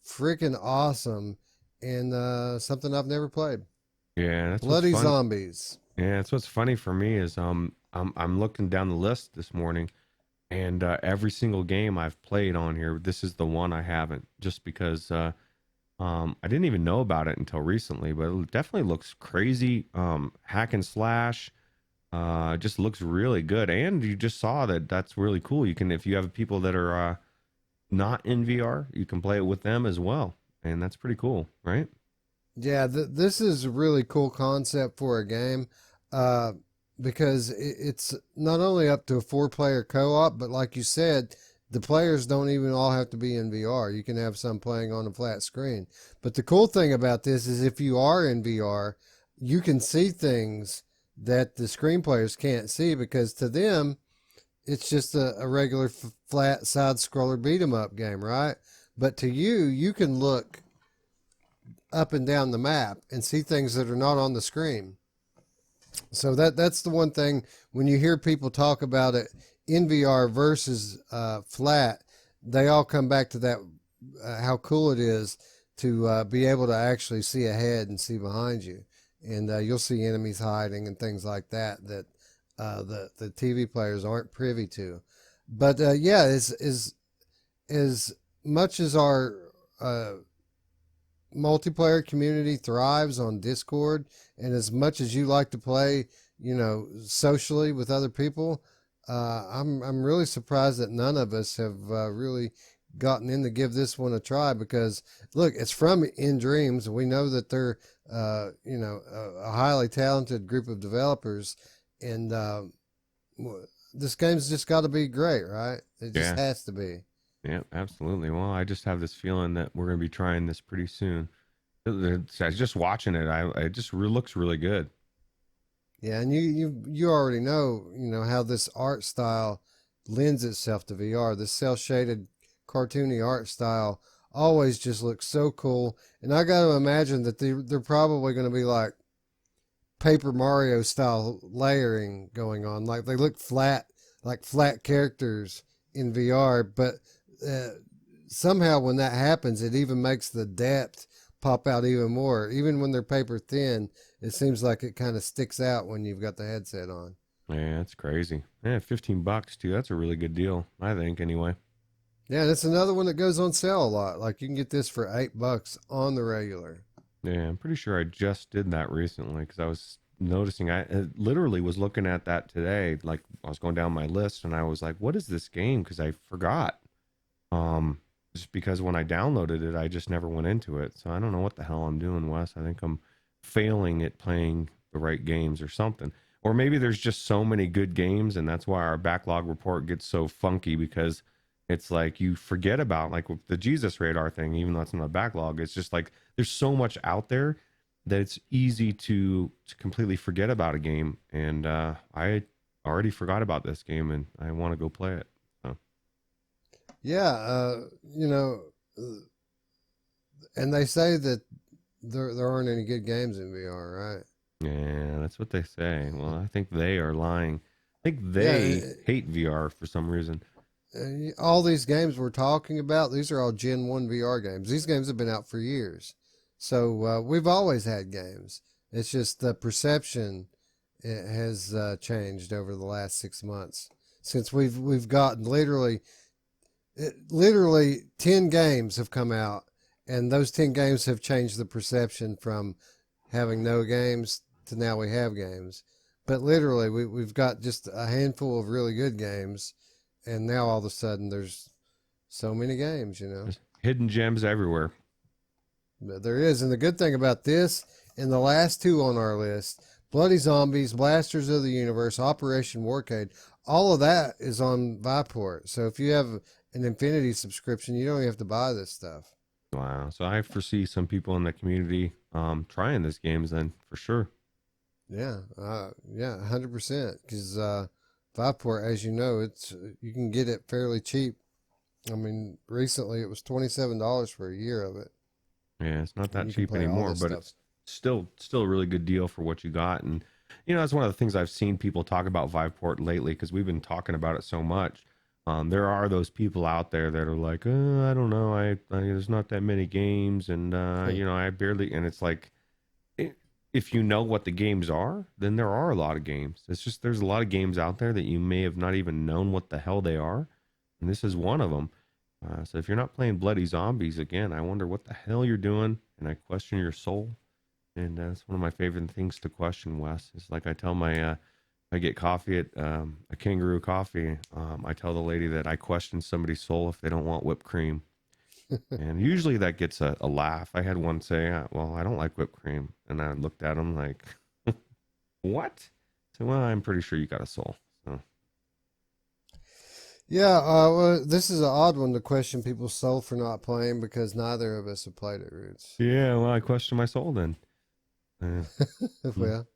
freaking awesome, and something I've never played. yeah, that's Bloody what's fun. Zombies. Yeah, that's what's funny for me is I'm looking down the list this morning, and every single game I've played on here, this is the one I haven't, just because I didn't even know about it until recently, but it definitely looks crazy. Hack and slash, just looks really good. And you just saw that's really cool. You can, if you have people that are not in VR, you can play it with them as well. And that's pretty cool, right? Yeah, this is a really cool concept for a game, because it's not only up to a 4-player co-op, but like you said, the players don't even all have to be in VR. You can have some playing on a flat screen. But the cool thing about this is if you are in VR, you can see things that the screen players can't see, because to them, it's just a regular flat side-scroller beat-em-up game, right? But to you, you can look up and down the map and see things that are not on the screen. So that's the one thing when you hear people talk about it in VR versus flat, they all come back to that, how cool it is to be able to actually see ahead and see behind you. And you'll see enemies hiding and things like that the TV players aren't privy to. But yeah, as much as our multiplayer community thrives on Discord, and as much as you like to play, socially with other people, I'm really surprised that none of us have really gotten in to give this one a try, because look, it's from In Dreams. We know that they're a highly talented group of developers, and this game's just got to be great, right? It just has to be. Yeah, absolutely. Well, I just have this feeling that we're going to be trying this pretty soon. I was just watching it. It just looks really good. Yeah, and you already know how this art style lends itself to VR. This cel shaded, cartoony art style always just looks so cool. And I got to imagine that they're probably going to be like Paper Mario style layering going on. Like they look flat, like flat characters in VR. But somehow when that happens, it even makes the depth pop out even more. Even when they're paper thin, it seems like it kind of sticks out when you've got the headset on. Yeah, that's crazy. Yeah, $15 too. That's a really good deal, I think, anyway. Yeah, that's another one that goes on sale a lot. Like you can get this for $8 on the regular. Yeah, I'm pretty sure I just did that recently because I was noticing. I literally was looking at that today. Like I was going down my list and I was like, "What is this game?" Because I forgot. Um, just because when I downloaded it, I just never went into it. So I don't know what the hell I'm doing, Wes. I think I'm failing at playing the right games or something. Or maybe there's just so many good games, and that's why our backlog report gets so funky because it's like you forget about like with the Jesus radar thing, even though it's not a backlog. It's just like there's so much out there that it's easy to completely forget about a game. And I already forgot about this game, and I want to go play it. So. Yeah, and they say that there aren't any good games in VR, right? Yeah, that's what they say. Well, I think they are lying. I think they hate VR for some reason. All these games we're talking about, these are all Gen 1 VR games. These games have been out for years. So we've always had games. It's just the perception has changed over the last 6 months since we've gotten literally 10 games have come out, and those 10 games have changed the perception from having no games to now we have games. But literally we've got just a handful of really good games, and now all of a sudden there's so many games, There's hidden gems everywhere. But there is. And the good thing about this and the last two on our list, Bloody Zombies, Blasters of the Universe, Operation Warcade, all of that is on Viport. So if you have an Infinity subscription, you don't even have to buy this stuff. Wow. So I foresee some people in the community trying these games then for sure. Yeah, 100%. Because Viport, as you know, you can get it fairly cheap. I mean, recently it was $27 for a year of it. Yeah, it's not that cheap anymore, but stuff. it's still a really good deal for what you got. And that's one of the things I've seen people talk about Viveport lately because we've been talking about it so much. There are those people out there that are like, I don't know, I there's not that many games, and I barely. And it's like, if you know what the games are, then there are a lot of games. It's just there's a lot of games out there that you may have not even known what the hell they are, and this is one of them. So if you're not playing Bloody Zombies again, I wonder what the hell you're doing, and I question your soul. And that's one of my favorite things to question, Wes. It's like I tell my, I get coffee at a Kangaroo Coffee. I tell the lady that I question somebody's soul if they don't want whipped cream. And usually that gets a laugh. I had one say, well, I don't like whipped cream. And I looked at him like, what? So, well, I'm pretty sure you got a soul. So. Yeah, well, this is an odd one to question people's soul for not playing because neither of us have played it, Ruuts. Yeah, well, I question my soul then. Well,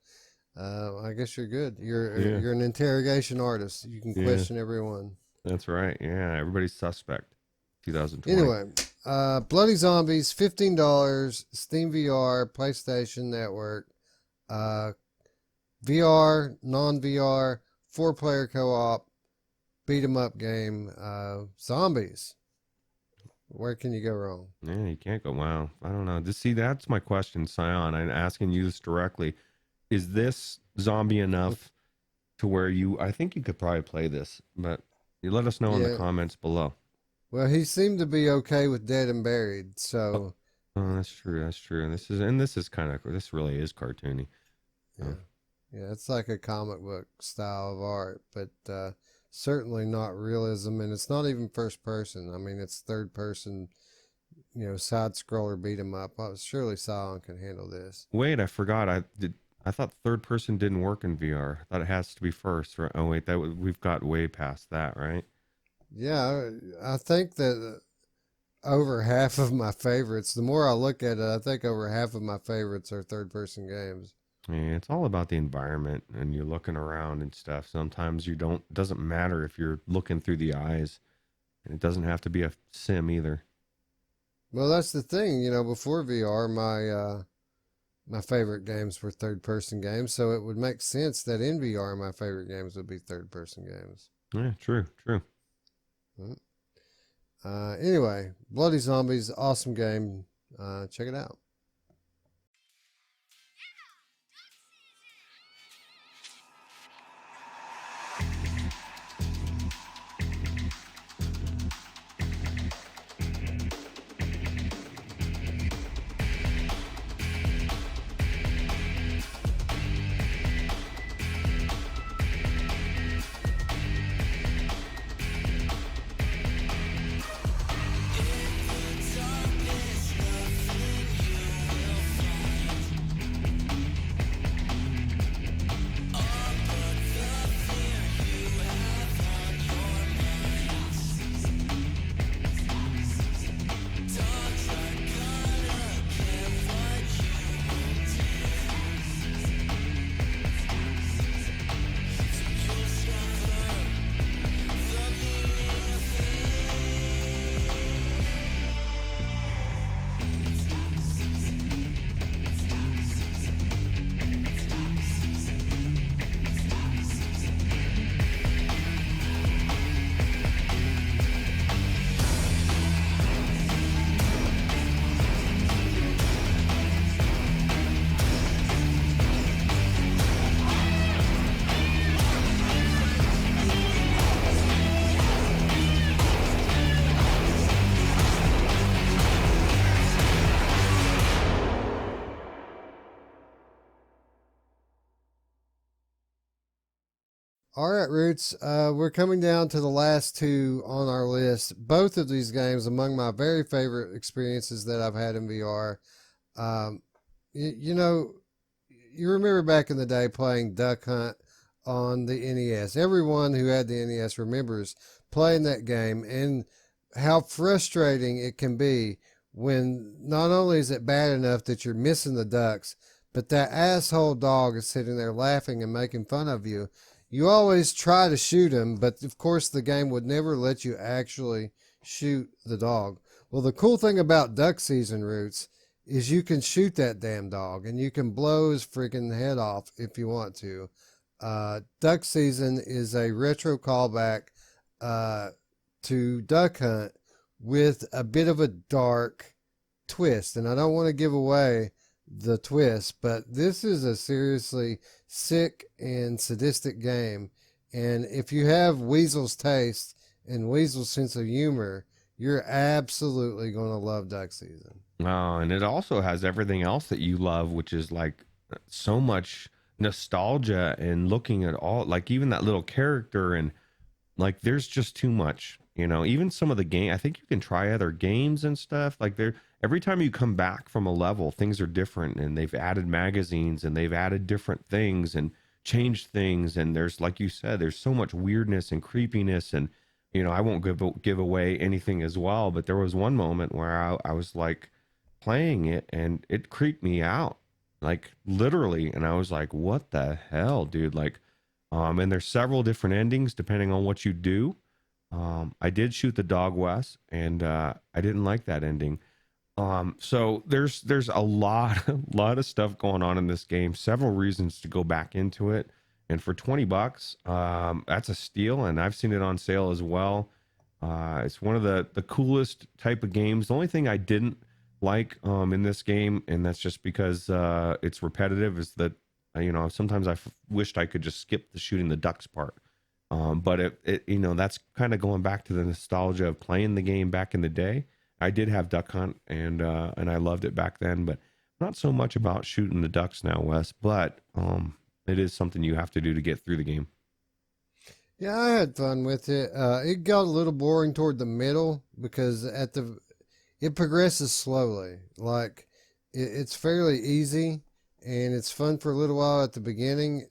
I guess you're good. You're an interrogation artist. You can question everyone. That's right. Yeah, everybody's suspect. 2020. Anyway, Bloody Zombies, $15, Steam VR, PlayStation Network, VR, non-VR, 4-player co-op, beat 'em up game, zombies. Where can you go wrong? Yeah, you can't go. Wow, I don't know. See, that's my question, Sion. I'm asking you this directly. Is this zombie enough to where I think you could probably play this, but you let us know in the comments below. Well, he seemed to be okay with Dead and Buried, so. Oh, that's true. That's true. And this really is cartoony. Yeah, it's like a comic book style of art, but certainly not realism, and it's not even first person. I mean, it's third person, side scroller beat 'em up. Surely Sion can handle this. Wait, I forgot. I thought third person didn't work in VR. I thought it has to be first. Right? Oh wait, we've got way past that, right? Yeah, I think that over half of my favorites, the more I look at it, I think over half of my favorites are third person games. Yeah, it's all about the environment and you're looking around and stuff. Sometimes it doesn't matter if you're looking through the eyes, and it doesn't have to be a sim either. Well, that's the thing, before VR, my favorite games were third person games, so it would make sense that in VR my favorite games would be third person games. Yeah, true. Anyway, Bloody Zombies, awesome game. Check it out. All right, Roots. We're coming down to the last two on our list. Both of these games among my very favorite experiences that I've had in VR. Um, you know, you remember back in the day playing Duck Hunt on the NES. Everyone who had the NES remembers playing that game and how frustrating it can be when not only is it bad enough that you're missing the ducks, but that asshole dog is sitting there laughing and making fun of you. You always try to shoot him, but of course the game would never let you actually shoot the dog. Well, the cool thing about duck season, Roots, is you can shoot that damn dog and you can blow his freaking head off if you want to. Duck season is a retro callback to Duck Hunt with a bit of a dark twist. And I don't want to give away the twist, but this is a seriously sick and sadistic game. And if you have Weasel's taste and Weasel's sense of humor, you're absolutely going to love Duck Season. Oh, and it also has everything else that you love, which is like so much nostalgia and looking at all, like even that little character, and like there's just too much, you know. Even some of the game, I think you can try other games and stuff. Like there, every time you come back from a level, things are different, and they've added magazines and they've added different things and changed things. And there's, like you said, there's so much weirdness and creepiness, and you know, I won't give away anything as well, but there was one moment where I was like playing it and it creeped me out, like literally, and I was like, what the hell, dude? Like, and there's several different endings depending on what you do. I did shoot the dog, Wes, and I didn't like that ending. So there's a lot of stuff going on in this game, several reasons to go back into it. And for $20, that's a steal, and I've seen it on sale as well. It's one of the coolest type of games. The only thing I didn't like in this game, and that's just because it's repetitive, is that you know, sometimes I wished I could just skip the shooting the ducks part. But it you know, that's kind of going back to the nostalgia of playing the game back in the day. I did have Duck Hunt, and I loved it back then, but not so much about shooting the ducks now, Wes. But it is something you have to do to get through the game. Yeah, I had fun with it. It got a little boring toward the middle because it progresses slowly. Like it's fairly easy and it's fun for a little while at the beginning,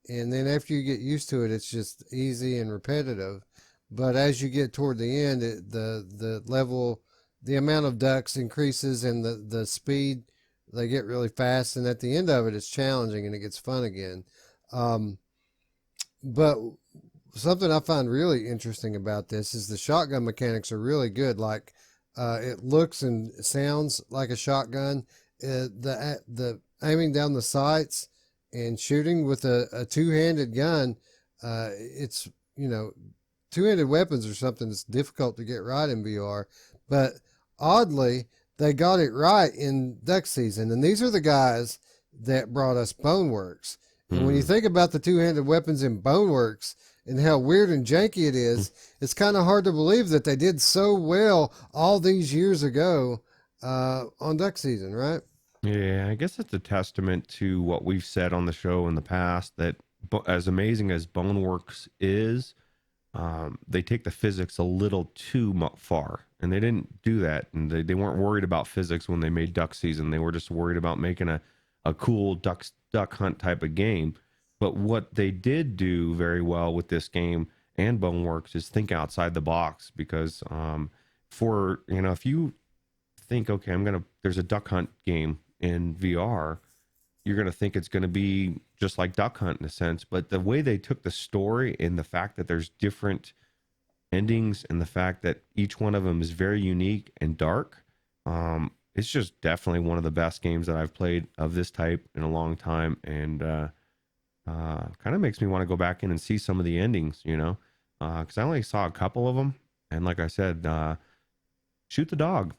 and then after you get used to it, it's just easy and repetitive. But as you get toward the end, the level, the amount of ducks increases, and the speed, they get really fast, and at the end of it, it's challenging and it gets fun again. But something I find really interesting about this is the shotgun mechanics are really good. Like it looks and sounds like a shotgun. The aiming down the sights and shooting with a two-handed gun, it's, you know, two-handed weapons are something that's difficult to get right in VR. But oddly, they got it right in Duck Season. And these are the guys that brought us Boneworks. And when you think about the two-handed weapons in Boneworks and how weird and janky it is, it's kind of hard to believe that they did so well all these years ago on Duck Season, right? Yeah, I guess it's a testament to what we've said on the show in the past, that as amazing as Boneworks is, they take the physics a little too far, and they didn't do that. And they weren't worried about physics when they made Duck Season. They were just worried about making a cool duck hunt type of game. But what they did do very well with this game and Boneworks is think outside the box, because for, you know, if you think, okay, there's a duck hunt game in VR, you're going to think it's going to be just like Duck Hunt in a sense. But the way they took the story and the fact that there's different endings and the fact that each one of them is very unique and dark, it's just definitely one of the best games that I've played of this type in a long time. And kind of makes me want to go back in and see some of the endings, you know, because I only saw a couple of them. And like I said, shoot the dog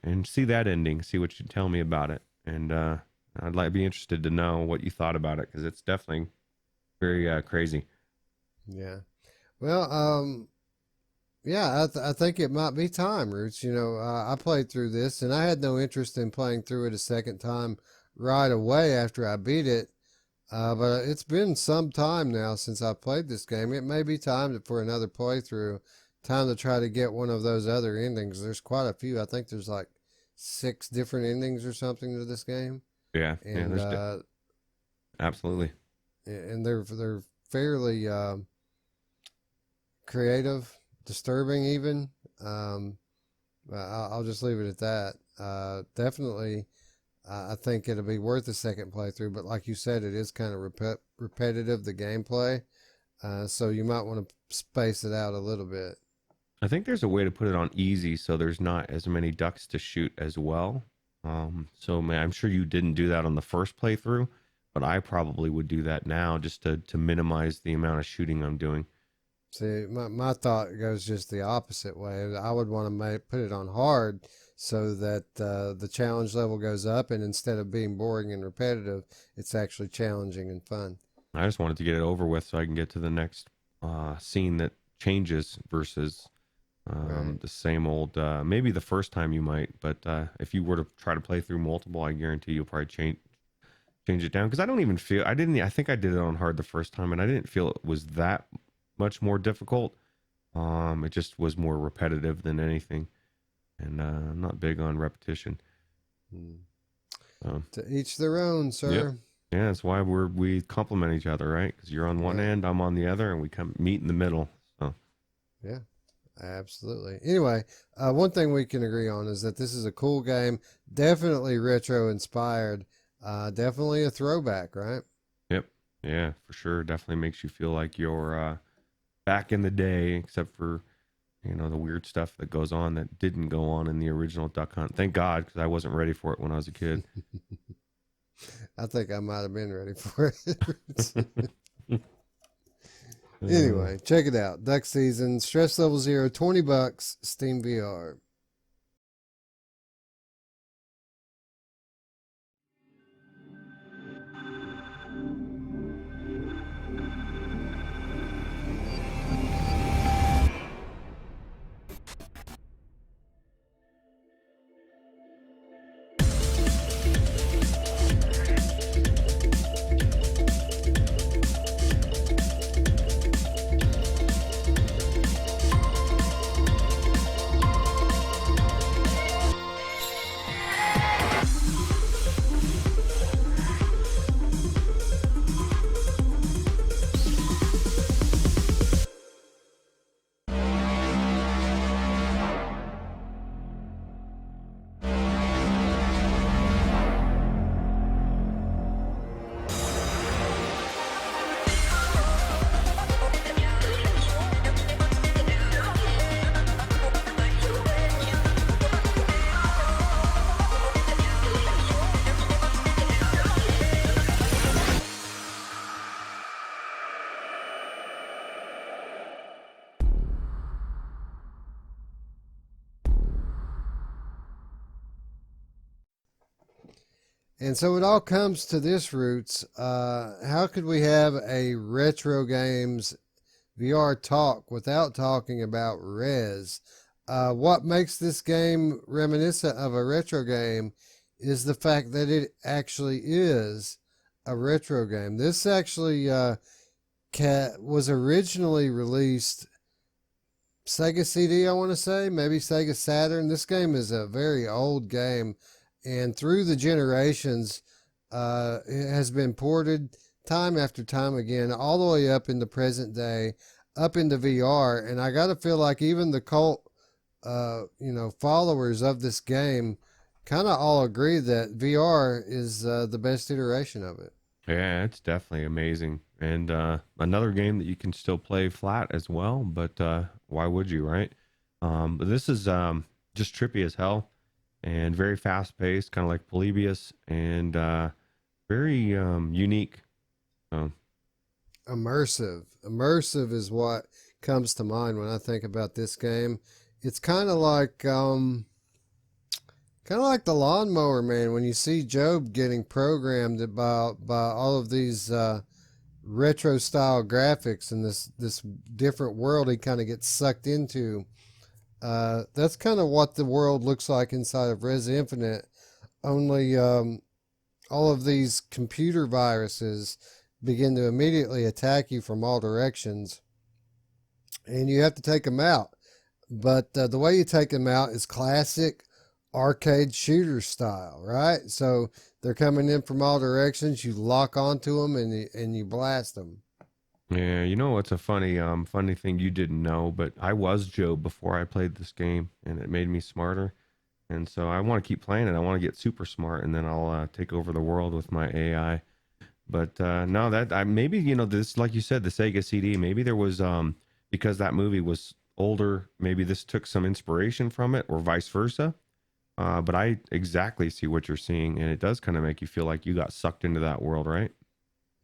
and see that ending, see what you tell me about it. And I'd be interested to know what you thought about it, because it's definitely very crazy. Yeah. Well, yeah, I think it might be time, Roots. You know, I played through this, and I had no interest in playing through it a second time right away after I beat it. But it's been some time now since I played this game. It may be time for another playthrough. Time to try to get one of those other endings. There's quite a few. I think there's like 6 different endings or something to this game. Yeah, And there's absolutely. and they're fairly creative, disturbing even. I'll just leave it at that. Definitely, I think it'll be worth a second playthrough. But like you said, it is kind of repetitive, the gameplay. So you might want to space it out a little bit. I think there's a way to put it on easy so there's not as many ducks to shoot as well. So man, I'm sure you didn't do that on the first playthrough, but I probably would do that now just to minimize the amount of shooting I'm doing. See, my thought goes just the opposite way. I would want to put it on hard so that the challenge level goes up, and instead of being boring and repetitive, it's actually challenging and fun. I just wanted to get it over with so I can get to the next scene that changes versus Right. the same old. Maybe the first time you might, but if you were to try to play through multiple, I guarantee you'll probably change it down. Because I don't even feel I think I did it on hard the first time, and I didn't feel it was that much more difficult. It just was more repetitive than anything, and I'm not big on repetition. So, To each their own, sir. Yep. Yeah, that's why we complement each other, right? Because you're on one Right. end, I'm on the other, and we come meet in the middle. So Yeah, absolutely. Anyway, one thing we can agree on is that this is a cool game, definitely retro inspired, definitely a throwback, right? yep, yeah, for sure. Definitely makes you feel like you're back in the day, except for the weird stuff that goes on that didn't go on in the original Duck Hunt. Thank God, because I wasn't ready for it when I was a kid. I think I might have been ready for it. Anyway, check it out. Duck Season, stress level 0, $20, Steam VR. And so it all comes to this, Roots. How could we have a retro games VR talk without talking about Rez? What makes this game reminiscent of a retro game is the fact that it actually is a retro game. This actually was originally released Sega CD, I want to say, maybe Sega Saturn. This game is a very old game, and through the generations, it has been ported time after time again, all the way up into present day, up into VR. And I got to feel like even the cult, followers of this game, kind of all agree that VR is the best iteration of it. Yeah, it's definitely amazing. And another game that you can still play flat as well, but why would you, right? But this is just trippy as hell and very fast paced, kind of like Polybius, and very unique. Immersive is what comes to mind when I think about this game. It's kind of like the Lawnmower Man when you see Job getting programmed by all of these retro style graphics and this different world he kind of gets sucked into. That's kind of what the world looks like inside of Rez Infinite, only all of these computer viruses begin to immediately attack you from all directions, and you have to take them out. But the way you take them out is classic arcade shooter style, right? So they're coming in from all directions. You lock onto them and you blast them. Yeah, you know what's a funny thing you didn't know, but I was Joe before I played this game, and it made me smarter. And so I want to keep playing it. I want to get super smart, and then I'll take over the world with my AI. But no, that maybe this, like you said, the Sega CD. Maybe there was because that movie was older. Maybe this took some inspiration from it, or vice versa. But I exactly see what you're seeing, and it does kind of make you feel like you got sucked into that world, right?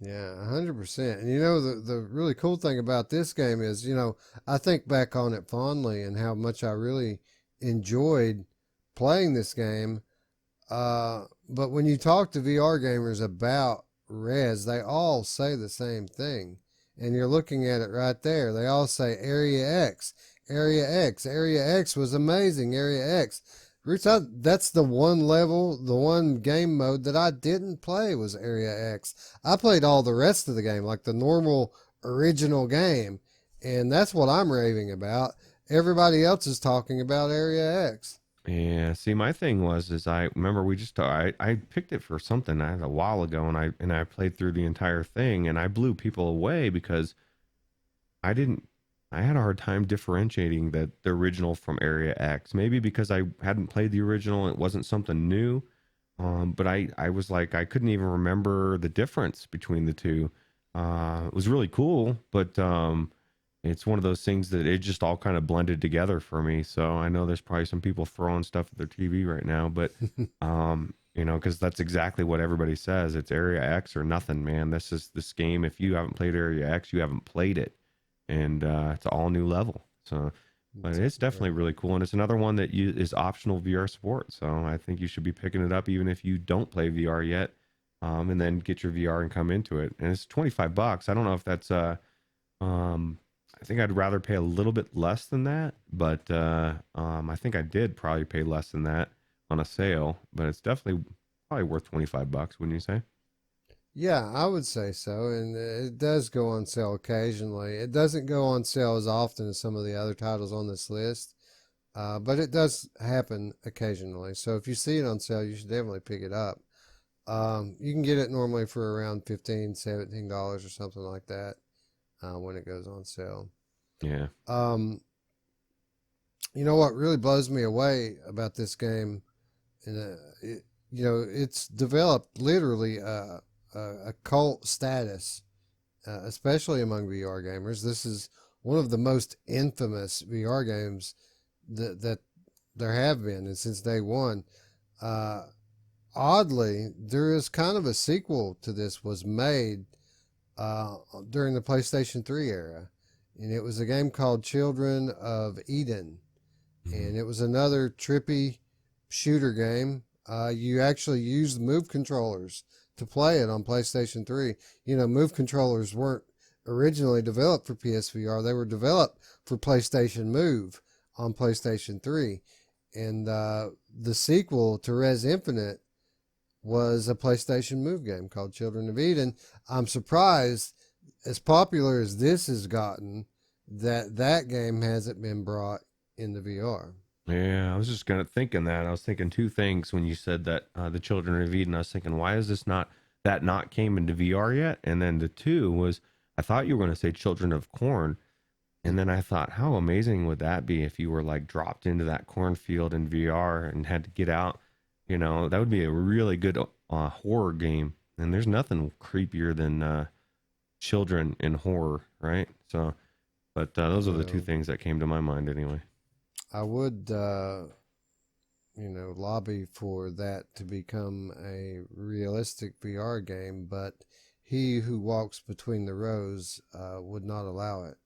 Yeah, 100%. And the really cool thing about this game is, I think back on it fondly and how much I really enjoyed playing this game. But when you talk to VR gamers about Rez, they all say the same thing. And you're looking at it right there. They all say Area X, Area X, Area X was amazing, Area X. Ruuts, that's the one level, the one game mode that I didn't play was Area X. I played all the rest of the game, like the normal original game. And that's what I'm raving about. Everybody else is talking about Area X. Yeah. See, my thing is I remember I picked it for something a while ago, and I played through the entire thing, and I blew people away because I didn't. I had a hard time differentiating the original from Area X. Maybe because I hadn't played the original, it wasn't something new. But I was like, I couldn't even remember the difference between the two. It was really cool, but it's one of those things that it just all kind of blended together for me. So I know there's probably some people throwing stuff at their TV right now, but because that's exactly what everybody says. It's Area X or nothing, man. This game. If you haven't played Area X, you haven't played it, and it's an all new level. So, but it's definitely really cool, and it's another one that is optional VR support. So I think you should be picking it up even if you don't play VR yet, and then get your VR and come into it. And it's $25. I don't know if that's I think I'd rather pay a little bit less than that, but I think I did probably pay less than that on a sale, but it's definitely probably worth $25, wouldn't you say? Yeah, I would say so. And it does go on sale occasionally. It doesn't go on sale as often as some of the other titles on this list, but it does happen occasionally. So if you see it on sale, you should definitely pick it up. You can get it normally for around $15, $17 or something like that when it goes on sale. Yeah. You know what really blows me away about this game, and it's developed literally a cult status, especially among VR gamers. This is one of the most infamous VR games that there have been, and since day one. Oddly, there is kind of a sequel to this was made during the PlayStation 3 era, and it was a game called Children of Eden, and it was another trippy shooter game. You actually used Move controllers to play it on PlayStation 3. Move controllers weren't originally developed for PSVR. They were developed for PlayStation Move on PlayStation 3. And the sequel to Rez Infinite was a PlayStation Move game called Children of Eden. I'm surprised, as popular as this has gotten, that game hasn't been brought into VR. Yeah, I was just thinking that. I was thinking two things when you said that the Children of Eden. I was thinking, why is this not came into VR yet? And then the two was, I thought you were going to say Children of Corn. And then I thought, how amazing would that be if you were like dropped into that cornfield in VR and had to get out? That would be a really good horror game. And there's nothing creepier than children in horror, right? So, but those are the two things that came to my mind anyway. I would, lobby for that to become a realistic VR game, but he who walks between the rows would not allow it.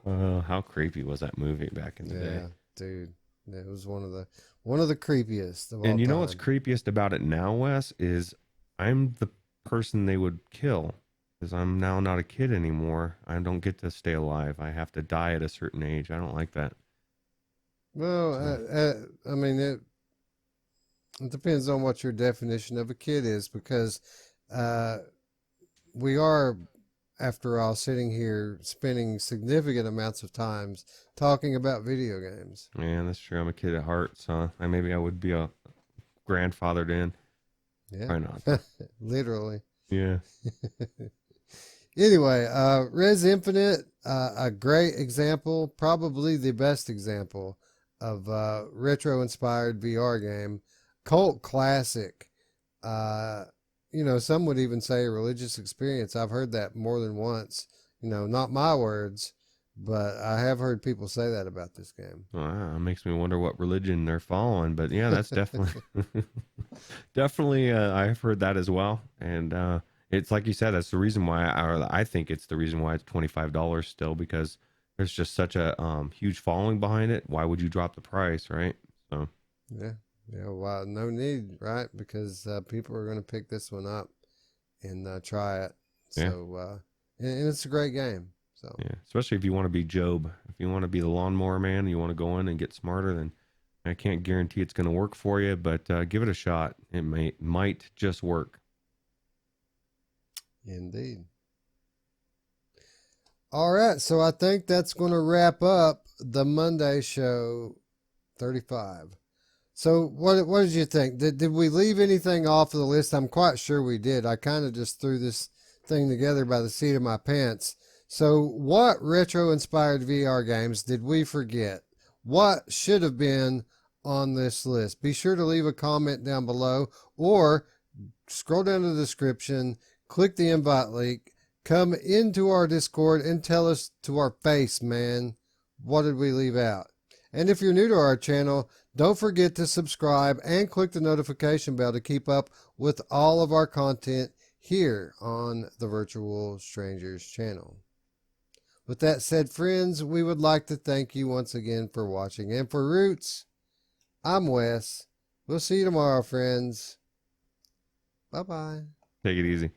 How creepy was that movie back in the day? Yeah, dude. It was one of the creepiest of all And you know time. what's creepiest about it now, Wes, is I'm the person they would kill because I'm now not a kid anymore. I don't get to stay alive. I have to die at a certain age. I don't like that. Well, I mean, It depends on what your definition of a kid is, because we are, after all, sitting here spending significant amounts of times talking about video games. Yeah, that's true. I'm a kid at heart, so maybe I would be a grandfathered in. Yeah. Why not? Literally. Yeah. Anyway, Rez Infinite, a great example, probably the best example of retro-inspired VR game. Cult classic. Some would even say a religious experience. I've heard that more than once. Not my words, but I have heard people say that about this game. Wow, it makes me wonder what religion they're following. But yeah, that's definitely, definitely. I've heard that as well, and it's like you said. That's the reason why I think it's the reason why it's $25 still, because there's just such a huge following behind it. Why would you drop the price, right? So yeah. Well, no need, right? Because people are going to pick this one up and try it. So, and it's a great game. So yeah, especially if you want to be Job, if you want to be the lawnmower man, you want to go in and get smarter, then I can't guarantee it's going to work for you, but give it a shot. It might just work. Indeed. All right, so I think that's going to wrap up the Monday show 35. So what did you think? Did we leave anything off of the list? I'm quite sure we did. I kind of just threw this thing together by the seat of my pants. So what retro-inspired VR games did we forget? What should have been on this list? Be sure to leave a comment down below, or scroll down to the description, click the invite link, come into our Discord and tell us to our face, man, what did we leave out? And if you're new to our channel, don't forget to subscribe and click the notification bell to keep up with all of our content here on the Virtual Strangers channel. With that said, friends, we would like to thank you once again for watching. And for Ruuts, I'm Wes. We'll see you tomorrow, friends. Bye-bye. Take it easy.